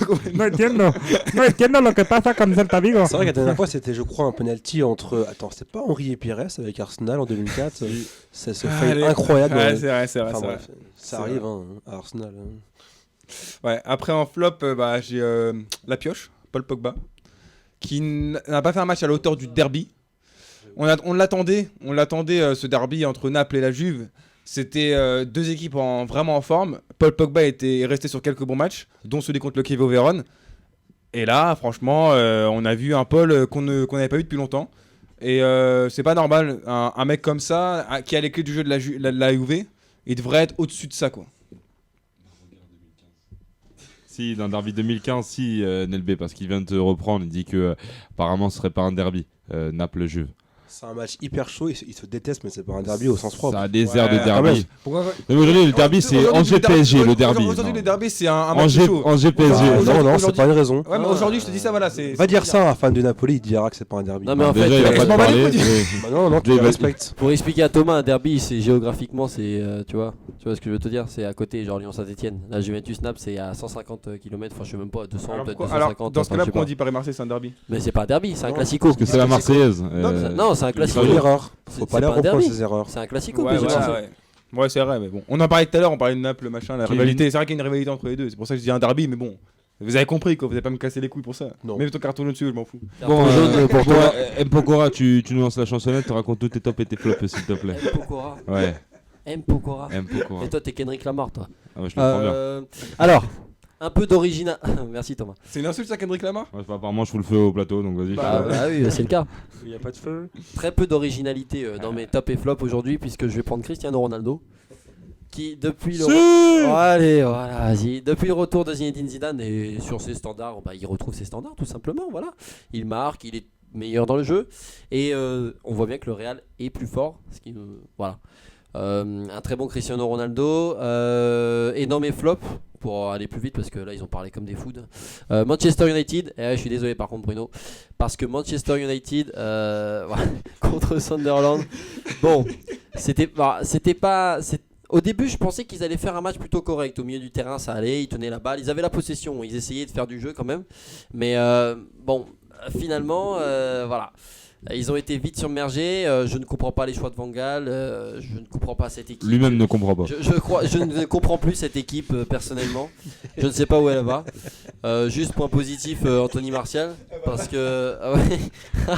No entiendo lo que pasa con Celta Vigo. C'est vrai que la dernière fois, c'était, je crois, un penalty entre. Attends, c'était pas Henry et Pires avec Arsenal en 2004. C'est ce fail Allez. incroyable. Ouais, c'est vrai, c'est vrai. Enfin, c'est vrai. bref, C'est ça arrive hein, à Arsenal. hein. Ouais, après en flop, j'ai la pioche, Paul Pogba, qui n'a pas fait un match à la hauteur du derby. On l'attendait, ce derby entre Naples et la Juve. C'était 2 équipes vraiment en forme. Paul Pogba est resté sur quelques bons matchs, dont celui contre le Chievo Vérone. Et là, franchement, on a vu un Paul qu'on n'avait pas vu depuis longtemps. Et c'est pas normal, un mec comme ça, qui a les clés du jeu de la Juve, il devrait être au-dessus de ça, quoi. Si, dans Derby 2015, si, Nelbé, parce qu'il vient de te reprendre, il dit que apparemment ce serait pas un derby, Naples-Juve. C'est un match hyper chaud, ils se détestent, mais c'est pas un derby au sens propre. Ça a des airs de Ouais, derby. Pourquoi Mais aujourd'hui, le derby, c'est Angers-PSG, le derby. Aujourd'hui, le derby, c'est un match chaud. Angers-PSG. Non, c'est pas une raison. Ouais, mais aujourd'hui, je te dis ça, voilà. Va dire ça à un fan du Napoli, il dira que c'est pas un derby. Non, mais en fait, Déjà, il va pas je te m'en bats les parler. couilles. mais- Non, tu Des- le respectes. pour expliquer à Thomas, un derby, c'est géographiquement, c'est tu vois ce que je veux te dire, c'est à côté, genre Lyon-Saint-Etienne. La Juventus Naples, c'est à 150 km, enfin je sais même pas, 200 peut-être Alors, 250. dans ce cas-là, enfin, je sais pourquoi on pas. dit Paris-Marseille, c'est un derby? Mais c'est pas un derby, c'est un Non, classico. Parce que c'est la Marseillaise. Non, c'est un classico. C'est une erreur. Faut C'est pas les pas un reprendre derby. ces erreurs. C'est un classico. Ouais, PSG voilà, Marseille. ouais. Ouais, c'est vrai, mais bon. On en parlait tout à l'heure, on parlait de Naples, machin, la Kevin. rivalité. C'est vrai qu'il y a une rivalité entre les deux. C'est pour ça que je dis un derby, mais bon. Vous avez compris, quoi. Vous allez pas me casser les couilles pour ça. Non. Même ton carton dessus, je m'en fous. Bon, jaune pour toi. Mpokora, tu nous lances la chansonnette, tu racontes tous tes tops et tes flops, s'il te plaît. M. Pokora. Ouais, M. Pokora. Mpokora. Et toi, t'es Kendrick Lamar, toi. Ah ouais, je le prends bien. Alors, un peu d'original. Merci Thomas. C'est une insulte, ça, Kendrick Lamar? Ouais, apparemment, je fous le feu au plateau, donc vas-y. Bah oui, c'est le cas. Il n'y a pas de feu. Très peu d'originalité dans mes top et flop aujourd'hui, puisque je vais prendre Cristiano Ronaldo, qui depuis le allez, voilà, vas-y. Depuis le retour de Zinedine Zidane et sur ses standards, bah, il retrouve ses standards tout simplement. Voilà, il marque, il est meilleur dans le jeu et on voit bien que le Real est plus fort. Ce qui, voilà, un très bon Cristiano Ronaldo. Et dans mes flops, pour aller plus vite parce que là ils ont parlé comme des fous. Manchester United, je suis désolé par contre Bruno, parce que Manchester United voilà, contre Sunderland, bon, c'était pas. Au début, je pensais qu'ils allaient faire un match plutôt correct. Au milieu du terrain, ça allait, ils tenaient la balle, ils avaient la possession, ils essayaient de faire du jeu quand même. Mais bon, finalement, voilà. Ils ont été vite submergés. Je ne comprends pas les choix de Van Gaal. Je ne comprends pas cette équipe. Lui-même ne comprend pas. Je ne comprends plus cette équipe personnellement. Je ne sais pas où elle va. Juste point positif, Anthony Martial. Parce que. Ah ouais.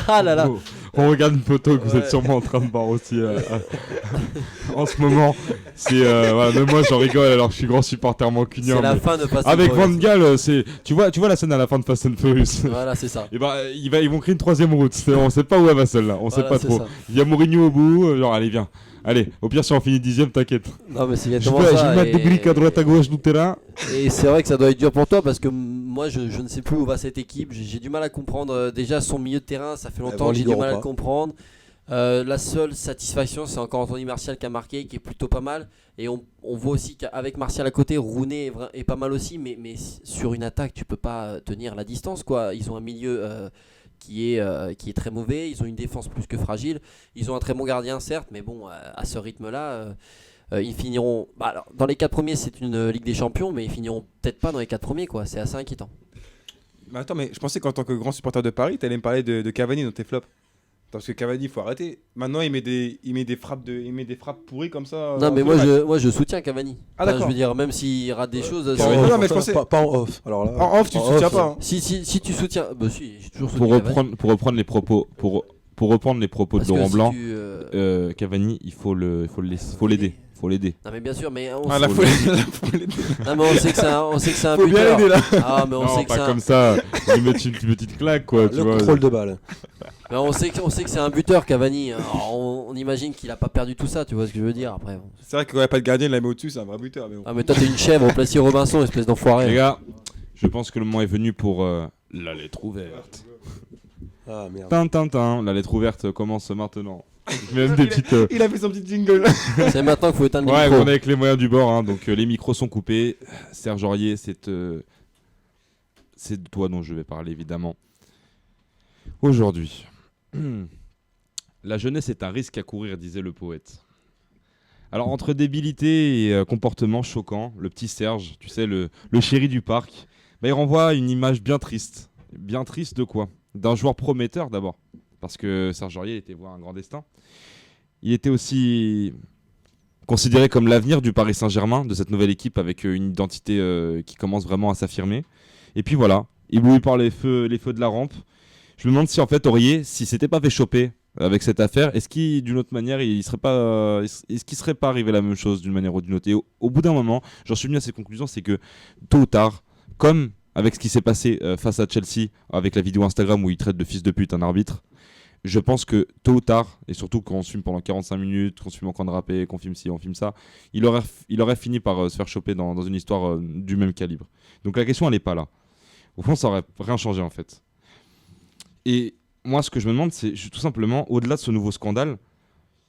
Ah là là. Oh, on regarde une photo que vous êtes Ouais. sûrement en train de voir aussi en ce moment. C'est voilà, même moi j'en rigole alors que je suis grand supporter mancunien. C'est la mais fin de Fast and avec Furious. Van Gaal, c'est tu vois la scène à la fin de Fast and Furious. Voilà, c'est ça. Et ben ils vont créer une troisième route. On sait pas où elle va celle-là. On sait Voilà, pas c'est trop. ça. Il y a Mourinho au bout. Genre allez viens. Allez, au pire si on finit 10ème, t'inquiète. Non, mais c'est Je exactement vais ça. mettre des briques à droite à gauche du terrain. Et c'est vrai que ça doit être dur pour toi parce que moi je ne sais plus où va cette équipe. J'ai du mal à comprendre. Déjà son milieu de terrain, ça fait longtemps va en que j'ai Ligue du mal à le Europa. comprendre. La seule satisfaction, c'est encore Anthony Martial qui a marqué, qui est plutôt pas mal. Et on voit aussi qu'avec Martial à côté, Rooney est pas mal aussi. Mais sur une attaque, tu peux pas tenir la distance, quoi. Ils ont un milieu qui est très mauvais. Ils ont une défense plus que fragile. Ils ont un très bon gardien, certes, mais bon, à ce rythme-là. Ils finiront. Bah, alors, dans les 4 premiers, c'est une Ligue des Champions, mais ils finiront peut-être pas dans les 4 premiers, quoi. C'est assez inquiétant. Mais attends, mais je pensais qu'en tant que grand supporter de Paris, t'allais me parler de Cavani dans tes flops. Parce que Cavani, il faut arrêter. Maintenant, il met des frappes pourries comme ça. Non, mais en tout moi je soutiens Cavani. Ah, Enfin, d'accord. je veux dire, même s'il rate des choses. Ouais, c'est- non, mais je pensais- Pas en off. Alors là, En off, tu soutiens pas. Hein. Si tu soutiens. Bah, si, j'ai toujours Pour soutenu Cavani. reprendre les propos pour reprendre les propos de Parce que Laurent si Blanc, tu, Cavani, il faut l'aider. Faut l'aider. Non, mais bien sûr, mais on, Ah, la sait... folie. non, mais on sait que c'est un Faut bien buteur. l'aider là. Ah, mais on Non, sait que pas c'est un. comme ça. Lui mettre une petite claque quoi. Tu le vois. contrôle de balle. Mais on sait que c'est un buteur, Cavani. Alors, on imagine qu'il a pas perdu tout ça, tu vois ce que je veux dire après. Bon. C'est vrai qu'il n'y a pas de gardien, il la met au-dessus, c'est un vrai buteur. Mais bon. Ah, mais toi, t'es une chèvre au Plessis Robinson, espèce d'enfoiré. Les gars, je pense que le moment est venu pour la lettre ouverte. Ah merde. Tintin, la lettre ouverte commence maintenant. Même des petites. Il a fait son petit jingle. C'est maintenant qu'il faut éteindre Ouais, le on micro. est avec les moyens du bord, hein, donc les micros sont coupés. Serge Aurier, c'est de toi dont je vais parler évidemment. Aujourd'hui, la jeunesse est un risque à courir, disait le poète. Alors entre débilité et comportement choquant, le petit Serge, tu sais, le chéri du parc, bah, il renvoie une image bien triste. Bien triste de quoi? D'un joueur prometteur d'abord, parce que Serge Aurier était voir un grand destin. Il était aussi considéré comme l'avenir du Paris Saint-Germain, de cette nouvelle équipe avec une identité qui commence vraiment à s'affirmer. Et puis voilà, ébloui par les feux de la rampe. Je me demande si en fait Aurier, si s'était pas fait choper avec cette affaire, est-ce qu'il d'une autre manière, est-ce qu'il serait pas arrivé la même chose d'une manière ou d'une autre? Et au bout d'un moment, j'en suis venu à cette conclusion, c'est que tôt ou tard, comme avec ce qui s'est passé face à Chelsea, avec la vidéo Instagram où il traite de fils de pute un arbitre, je pense que tôt ou tard, et surtout quand on se filme pendant 45 minutes, qu'on se filme en train de rapper, qu'on filme ci, on filme ça, il aurait fini par se faire choper dans une histoire du même calibre. Donc la question, elle n'est pas là. Au fond, ça aurait rien changé en fait. Et moi, ce que je me demande, c'est tout simplement, au-delà de ce nouveau scandale,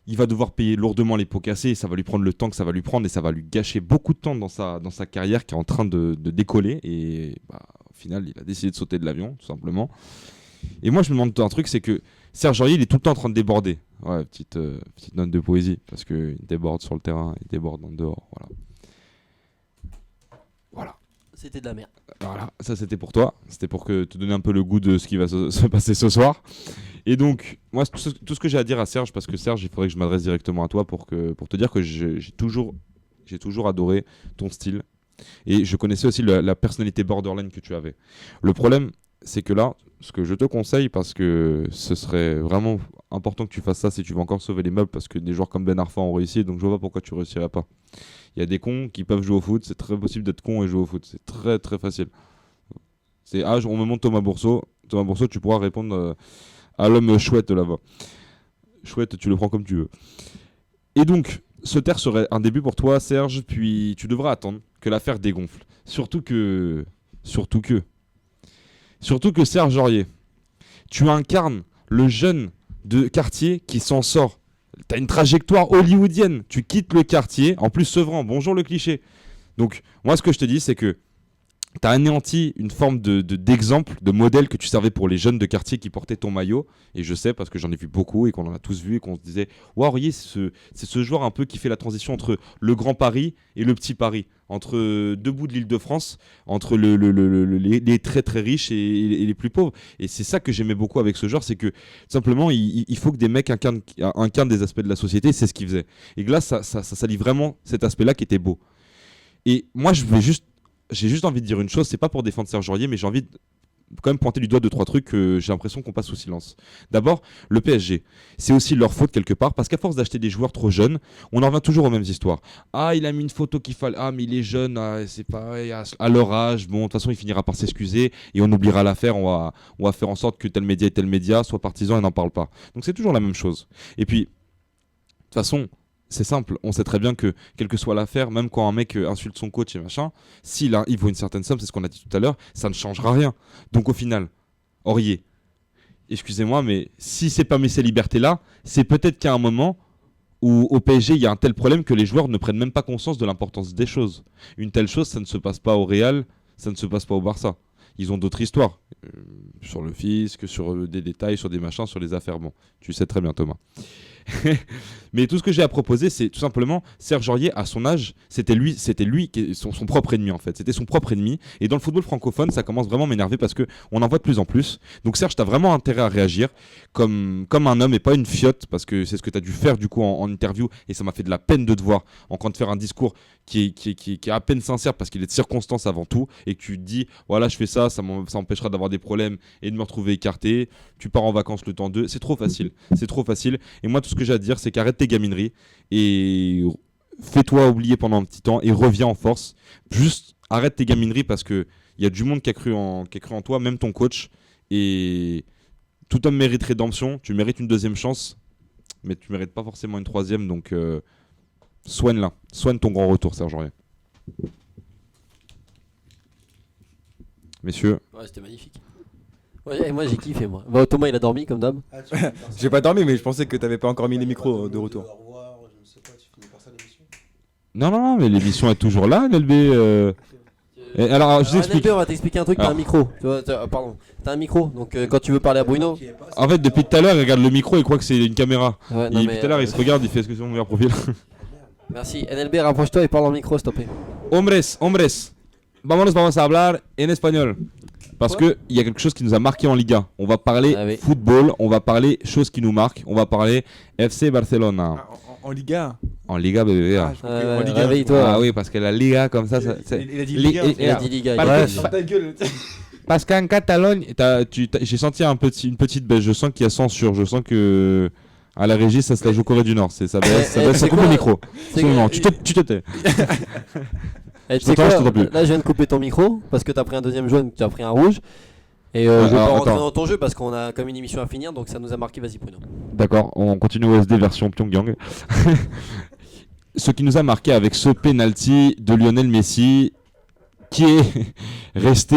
il va devoir payer lourdement les pots cassés, et ça va lui prendre le temps que ça va lui prendre, et ça va lui gâcher beaucoup de temps dans sa carrière qui est en train de décoller. Et au final, il a décidé de sauter de l'avion, tout simplement. Et moi, je me demande un truc, c'est que Serge Aurier, il est tout le temps en train de déborder. Ouais, petite note de poésie, parce qu'il déborde sur le terrain, il déborde en dehors, voilà. C'était de la merde. Voilà, ça c'était pour toi, c'était pour te donner un peu le goût de ce qui va se passer ce soir. Et donc, moi, tout ce que j'ai à dire à Serge, parce que Serge, il faudrait que je m'adresse directement à toi pour te dire que j'ai toujours adoré ton style. Et je connaissais aussi la personnalité borderline que tu avais. Le problème, c'est que là, ce que je te conseille, parce que ce serait vraiment important que tu fasses ça si tu veux encore sauver les meubles, parce que des joueurs comme Ben Arfa ont réussi, donc je vois pas pourquoi tu réussirais pas. Il y a des cons qui peuvent jouer au foot, c'est très possible d'être con et jouer au foot, c'est très très facile. On me montre Thomas Bourseau. Thomas Bourseau, tu pourras répondre à l'homme chouette là-bas. Chouette, tu le prends comme tu veux. Et donc, ce terre serait un début pour toi, Serge, puis tu devras attendre que l'affaire dégonfle. Surtout que Serge Aurier, tu incarnes le jeune de quartier qui s'en sort. T'as une trajectoire hollywoodienne. Tu quittes le quartier, en plus Sevran, bonjour le cliché. Donc, moi, ce que je te dis, c'est que t'as anéanti une forme d'exemple, de modèle que tu servais pour les jeunes de quartier qui portaient ton maillot. Et je sais, parce que j'en ai vu beaucoup et qu'on en a tous vu et qu'on se disait « Wow, Aurier, c'est ce joueur un peu qui fait la transition entre le grand Paris et le petit Paris. Entre deux bouts de l'Île-de-France, entre les très très riches et les plus pauvres. » Et c'est ça que j'aimais beaucoup avec ce joueur, c'est que tout simplement, il faut que des mecs incarnent des aspects de la société, c'est ce qu'il faisait. Et que là, ça salit vraiment cet aspect-là qui était beau. Et moi, j'ai juste envie de dire une chose, c'est pas pour défendre Serge Aurier, mais j'ai envie de quand même pointer du doigt 2-3 trucs que j'ai l'impression qu'on passe sous silence. D'abord, le PSG, c'est aussi leur faute quelque part, parce qu'à force d'acheter des joueurs trop jeunes, on en revient toujours aux mêmes histoires. Ah, il a mis une photo qu'il fallait, mais il est jeune, c'est pareil, à leur âge, bon, de toute façon, il finira par s'excuser, et on oubliera l'affaire, on va faire en sorte que tel média soit partisan et n'en parle pas. Donc c'est toujours la même chose. Et puis, de toute façon, c'est simple, on sait très bien que quelle que soit l'affaire, même quand un mec insulte son coach et machin, s'il vaut une certaine somme, c'est ce qu'on a dit tout à l'heure, ça ne changera rien. Donc au final, Aurier, excusez-moi, mais si c'est pas mis ces libertés-là, c'est peut-être qu'à un moment où au PSG il y a un tel problème que les joueurs ne prennent même pas conscience de l'importance des choses. Une telle chose, ça ne se passe pas au Real, ça ne se passe pas au Barça. Ils ont d'autres histoires, sur le fisc, sur des détails, sur des machins, sur les affaires. Bon, tu sais très bien Thomas. Mais tout ce que j'ai à proposer, c'est tout simplement Serge Aurier, à son âge, c'était lui qui est son propre ennemi en fait. C'était son propre ennemi. Et dans le football francophone, ça commence vraiment à m'énerver parce que on en voit de plus en plus. Donc Serge, t'as vraiment intérêt à réagir comme un homme et pas une fiotte, parce que c'est ce que t'as dû faire du coup en interview, et ça m'a fait de la peine de te voir en train de faire un discours qui est à peine sincère parce qu'il est de circonstance avant tout, et que tu te dis voilà, je fais ça m'empêchera d'avoir des problèmes et de me retrouver écarté. Tu pars en vacances le temps d'eux, c'est trop facile. Et moi, tout ce que j'ai à te dire, c'est qu'arrête tes gamineries et fais-toi oublier pendant un petit temps et reviens en force. Juste arrête tes gamineries, parce que il y a du monde qui a cru en toi, même ton coach. Et tout homme mérite rédemption. Tu mérites une deuxième chance, mais tu mérites pas forcément une troisième. Donc soigne ton grand retour, Serge Aurier. Messieurs. Ouais, c'était magnifique. Ouais, moi j'ai kiffé moi. Bah, Thomas il a dormi comme d'hab. J'ai pas dormi, mais je pensais que t'avais pas encore mis les micros de retour. Non, mais l'émission est toujours là, LB. Alors, je vous explique. LB, on va t'expliquer un truc, t'as un micro. Pardon, t'as un micro, donc quand tu veux parler à Bruno. En fait, depuis tout à l'heure, il regarde le micro et croit que c'est une caméra. Ouais, Tout à l'heure, il se regarde, il fait est-ce que c'est mon meilleur profil. Merci. NLB, rapproche-toi et parle dans le micro, s'il te plaît. Hombres, vamos a hablar en espagnol. Parce qu'il y a quelque chose qui nous a marqué en Liga. On va parler football, on va parler choses qui nous marquent, on va parler FC Barcelona. En Liga. En Liga, bébé. En Liga. Réveille-toi. Ah oui, parce que la Liga, comme ça. Il a dit Liga. Il a dit Liga. Parce qu'en Catalogne, j'ai senti une petite baisse. Je sens qu'il y a censure. Je sens que à la régie, ça se la joue Corée du Nord. Ça baisse, ça coupe le micro. Non, tu te tais. Tu sais quoi, là je viens de couper ton micro parce que t'as pris un deuxième jaune, tu as pris un rouge. Et je vais pas rentrer dans ton jeu parce qu'on a comme une émission à finir, donc ça nous a marqué. Vas-y Bruno. D'accord, on continue OSD version Pyongyang. Ce qui nous a marqué avec ce penalty de Lionel Messi, qui est resté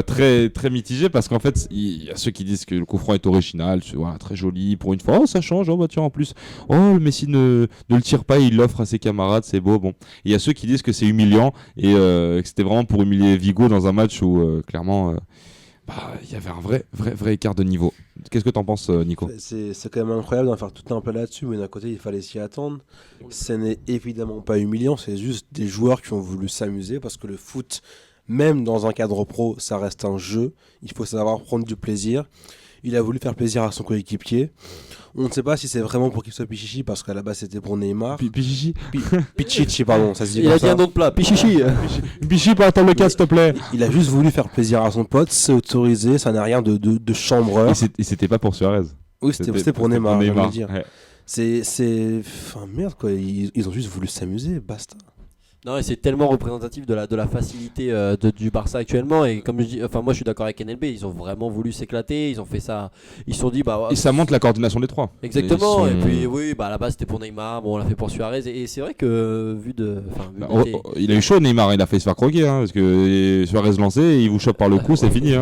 très, très mitigé parce qu'en fait, il y a ceux qui disent que le coup franc est original, voilà, très joli pour une fois. Oh, ça change, oh bah tiens, en plus, oh, le Messi ne le tire pas, il l'offre à ses camarades, c'est beau. Bon. Et il y a ceux qui disent que c'est humiliant et que c'était vraiment pour humilier Vigo dans un match où clairement. Il y avait un vrai écart de niveau. Qu'est-ce que t'en penses, Nico ? C'est quand même incroyable d'en faire tout un plat là-dessus, mais d'un côté, il fallait s'y attendre. Ce n'est évidemment pas humiliant, c'est juste des joueurs qui ont voulu s'amuser parce que le foot, même dans un cadre pro, ça reste un jeu. Il faut savoir prendre du plaisir. Il a voulu faire plaisir à son coéquipier. On ne sait pas si c'est vraiment pour qu'il soit Pichichi parce qu'à la base c'était pour Neymar. Pichichi Pichichi, pardon, ça se dit Il comme a dit ça. un autre plat, Pichichi. Pichichi, pour attendre le cas, s'il te plaît. Il a juste voulu faire plaisir à son pote, c'est autorisé, ça n'a rien de chambreur. Et c'était pas pour Suarez. Oui, c'était pour Neymar, je veux dire. Ouais. Enfin merde quoi, ils ont juste voulu s'amuser, basta. Non, et c'est tellement représentatif de la facilité du Barça actuellement. Et comme je dis, enfin moi je suis d'accord avec NLB, ils ont vraiment voulu s'éclater, ils ont fait ça, ils se sont dit bah. Et ça montre la coordination des trois. Exactement. Ils sont- Et puis oui, bah à la base c'était pour Neymar, bon on l'a fait pour Suarez. Et c'est vrai que Il a eu chaud Neymar, il a fait se faire croquer parce que Suarez lancé, il vous chope par le cou, c'est fini. Ouais,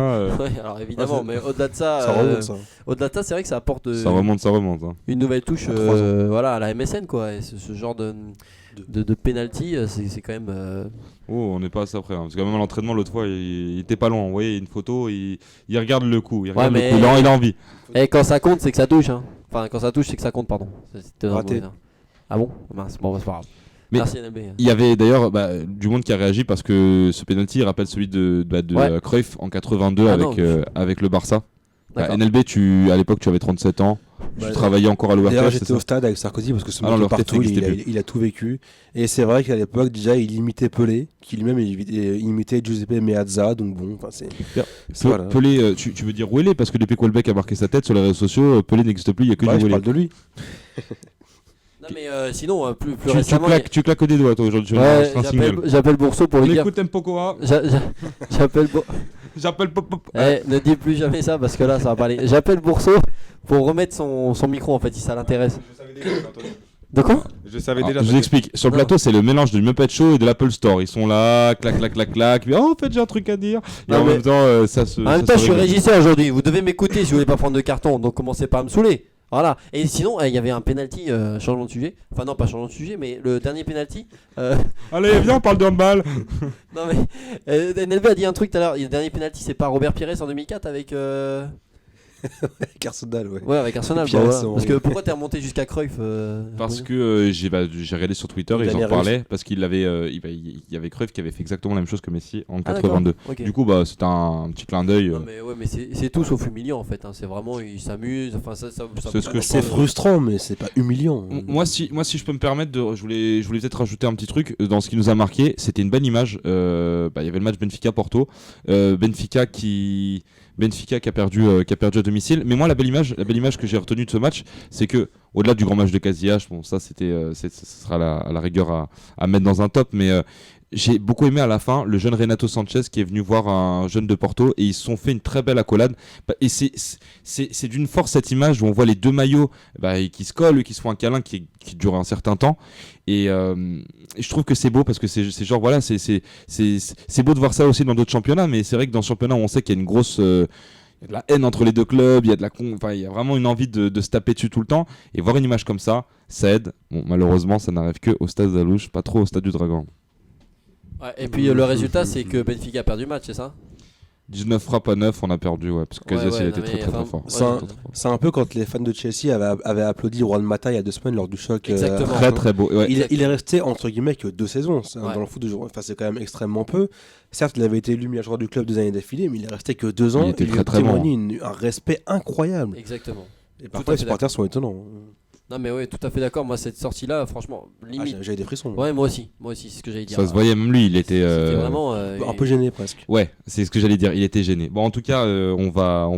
alors évidemment, mais au-delà de ça, Ça remonte ça. au-delà de ça, c'est vrai que ça apporte Ça remonte. Hein. une nouvelle touche, À 3 ans. voilà, à la MSN quoi. Et ce genre de penalty, c'est quand même. Oh, on n'est pas à ça près. Parce que même à l'entraînement, l'autre fois, il était pas loin. Vous voyez, une photo, il regarde le coup. Il regarde mais- le coup. Il a envie. Et quand ça compte, c'est que ça touche. Hein. Enfin, quand ça touche, c'est que ça compte, pardon. C'était Raté. Ah bon mince, bon, bah, c'est pas grave. Mais- Merci NLB. Il y avait d'ailleurs du monde qui a réagi parce que ce penalty il rappelle celui de Ouais. Cruyff en 82 Ah avec le Barça. D'accord. NLB, à l'époque, tu avais 37 ans. Bah, Tu travaillais encore à D'ailleurs, l'ORTF, c'est j'étais ça au stade avec Sarkozy parce que ce Ah non, mec est l'ORTF partout, n'existait il a tout vécu. Et c'est vrai qu'à l'époque, déjà, il imitait Pelé, qui lui-même imitait Giuseppe Meazza. Donc bon, enfin, c'est voilà. Pelé, tu veux dire où il est? Parce que depuis qu'Houellebecq a marqué sa tête sur les réseaux sociaux, Pelé n'existe plus, il n'y a que Ouais, du je Houellebecq. parle de lui. Non, mais sinon, plus Tu récemment. tu claques des doigts toi aujourd'hui. Ouais, c'est un single. j'appelle Bourseau pour On lui dire. écoute Mpokora. J'appelle J'appelle Pop. ne dis plus jamais ça parce que là ça va pas aller. J'appelle Bourseau pour remettre son micro en fait si ça l'intéresse. De quoi? Je savais Alors, déjà. je vous explique. Sur le Non. plateau, c'est le mélange du Muppet Show et de l'Apple Store. Ils sont là, clac. Puis, oh, en fait, j'ai un truc à dire. Et Non, en mais- même temps, ça se. En même ça temps, se je suis rigole. régisseur aujourd'hui. Vous devez m'écouter si vous voulez pas prendre de carton. Donc commencez pas à me saouler. Voilà. Et sinon, il y avait un penalty. Changement de sujet. Enfin non, pas changement de sujet, mais le dernier penalty. Allez, viens, on parle de handball. Non mais NLB a dit un truc tout à l'heure. Le dernier penalty, c'est pas Robert Pires en 2004 avec. Arsenal, ouais. Ouais, avec Arsenal. Pires, bah, voilà. c'est Parce que pourquoi t'es remonté jusqu'à Cruyff Parce que j'ai regardé sur Twitter, ils Daniel en parlaient. Parce qu'il avait, il y avait Cruyff qui avait fait exactement la même chose que Messi en Ah, 82. d'accord. Ok. Du coup, c'était un petit clin d'œil. Non mais ouais, mais c'est tout sauf humiliant en fait. Hein. C'est vraiment ils s'amusent. Enfin ça. C'est ce que je C'est pense. frustrant, mais c'est pas humiliant. Moi, si je peux me permettre, je voulais peut-être rajouter un petit truc dans ce qui nous a marqué. C'était une bonne image. Il y avait le match Benfica-Porto. Benfica qui a perdu à domicile. Mais moi, la belle image que j'ai retenue de ce match, c'est que au-delà du grand match de Casillas, bon, ça ce sera à la rigueur à mettre dans un top, mais j'ai beaucoup aimé à la fin le jeune Renato Sanchez qui est venu voir un jeune de Porto et ils se sont fait une très belle accolade. Et c'est d'une force cette image où on voit les deux maillots qui se collent, qui se font un câlin qui dure un certain temps. Et je trouve que c'est beau parce que c'est genre voilà, c'est beau de voir ça aussi dans d'autres championnats, mais c'est vrai que dans ce championnat où on sait qu'il y a une grosse il y a de la haine entre les deux clubs, il y a vraiment une envie de se taper dessus tout le temps, et voir une image comme ça aide. Bon, malheureusement ça n'arrive que au stade d'Alouche, pas trop au stade du Dragon. Ouais, et puis le résultat c'est que Benfica a perdu le match, c'est ça? 19 frappes à 9, on a perdu, ouais, parce que Casillas Ouais, il non, était mais très enfin, fort. C'est un- Très, très fort. C'est un peu quand les fans de Chelsea avaient applaudi Juan Mata il y a 2 semaines lors du choc. Exactement. Très très beau. Ouais. Il est resté entre guillemets que 2 saisons. Ouais. Dans le foot de jour, enfin, c'est quand même extrêmement peu. Certes, il avait été élu meilleur joueur du club 2 années d'affilée, mais il est resté que 2 ans. Il était lui très, a très bon. témoigné un respect incroyable. Exactement. Et Tout parfois, à les fait supporters sont étonnants. Non mais ouais, tout à fait d'accord. Moi cette sortie là, franchement, Ah, limite. j'avais des frissons. Ouais, moi aussi, c'est ce que j'allais dire. Ça se voyait, même lui, il était. C'était vraiment Un peu gêné presque. Ouais, c'est ce que j'allais dire, il était gêné. Bon, en tout cas, on va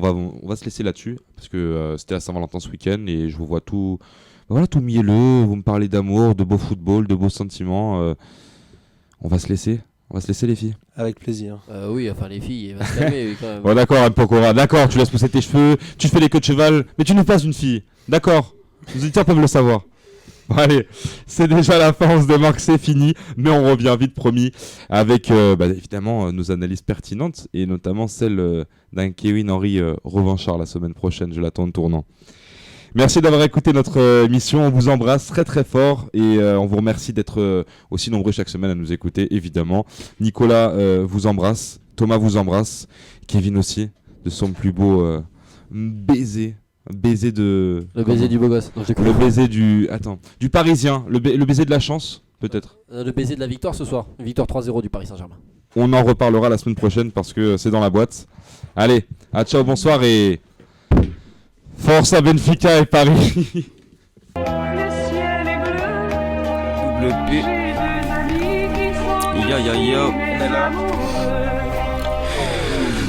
se laisser là-dessus, parce que c'était à Saint-Valentin ce week-end, et je vous vois tout mielleux, vous me parlez d'amour, de beau football, de beaux sentiments. On va se laisser les filles. Avec plaisir. Oui, enfin les filles, elle va se calmer oui, quand même. Bon, d'accord, Mpokora, d'accord, tu laisses pousser tes cheveux, tu te fais les queues de cheval, mais tu nous passes une fille, d'accord. Les auditeurs peuvent le savoir. Bon, allez, c'est déjà la fin, on se démarque, c'est fini, mais on revient vite, promis, avec évidemment nos analyses pertinentes, et notamment celle d'un Kevin Henry revanchard la semaine prochaine, je l'attends au tournant. Merci d'avoir écouté notre émission, on vous embrasse très très fort, et on vous remercie d'être aussi nombreux chaque semaine à nous écouter, évidemment. Nicolas vous embrasse, Thomas vous embrasse, Kevin aussi, de son plus beau baiser de... Le baiser du beau gosse. Non, le baiser du... Attends. Du Parisien. Le baiser de la chance, peut-être. Le baiser de la victoire ce soir. Victoire 3-0 du Paris Saint-Germain. On en reparlera la semaine prochaine parce que c'est dans la boîte. Allez, à ciao, bonsoir et... Force à Benfica et Paris. Double P. Ya ya ya.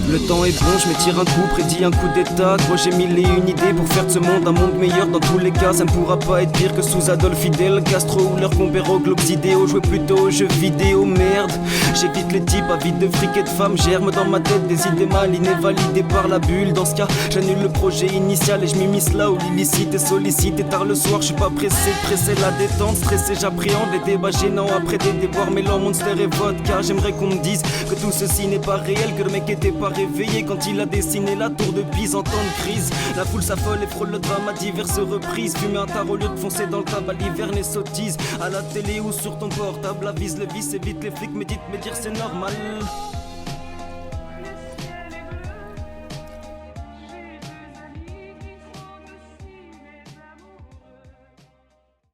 Le temps est bon, je me tire un coup, prédis un coup d'état. Gros j'ai mille et une idées pour faire de ce monde un monde meilleur. Dans tous les cas, ça ne pourra pas être pire que sous Adolphe Fidel Castro ou leur compère globes idéaux. Jouer plutôt aux jeux vidéo, merde. J'évite les types avides de fric et de femmes. Germe dans ma tête des idées malignes et validées par la bulle. Dans ce cas, j'annule le projet initial et je m'immisce là où l'illicite est sollicité. Tard le soir, je suis pas pressé la détente. Stressé, j'appréhende les débats gênants. Après des déboires mêlant Monster et vodka. J'aimerais qu'on me dise que tout ceci n'est pas réel, que le mec était pas réveillé quand il a dessiné la tour de Pise en temps de crise. La foule s'affole et frôle le drame à diverses reprises. Fumer un tard au lieu de foncer dans le tabac, l'hiver les sottises. À la télé ou sur ton portable, avise le vice, évite les flics, médite, me dire c'est normal.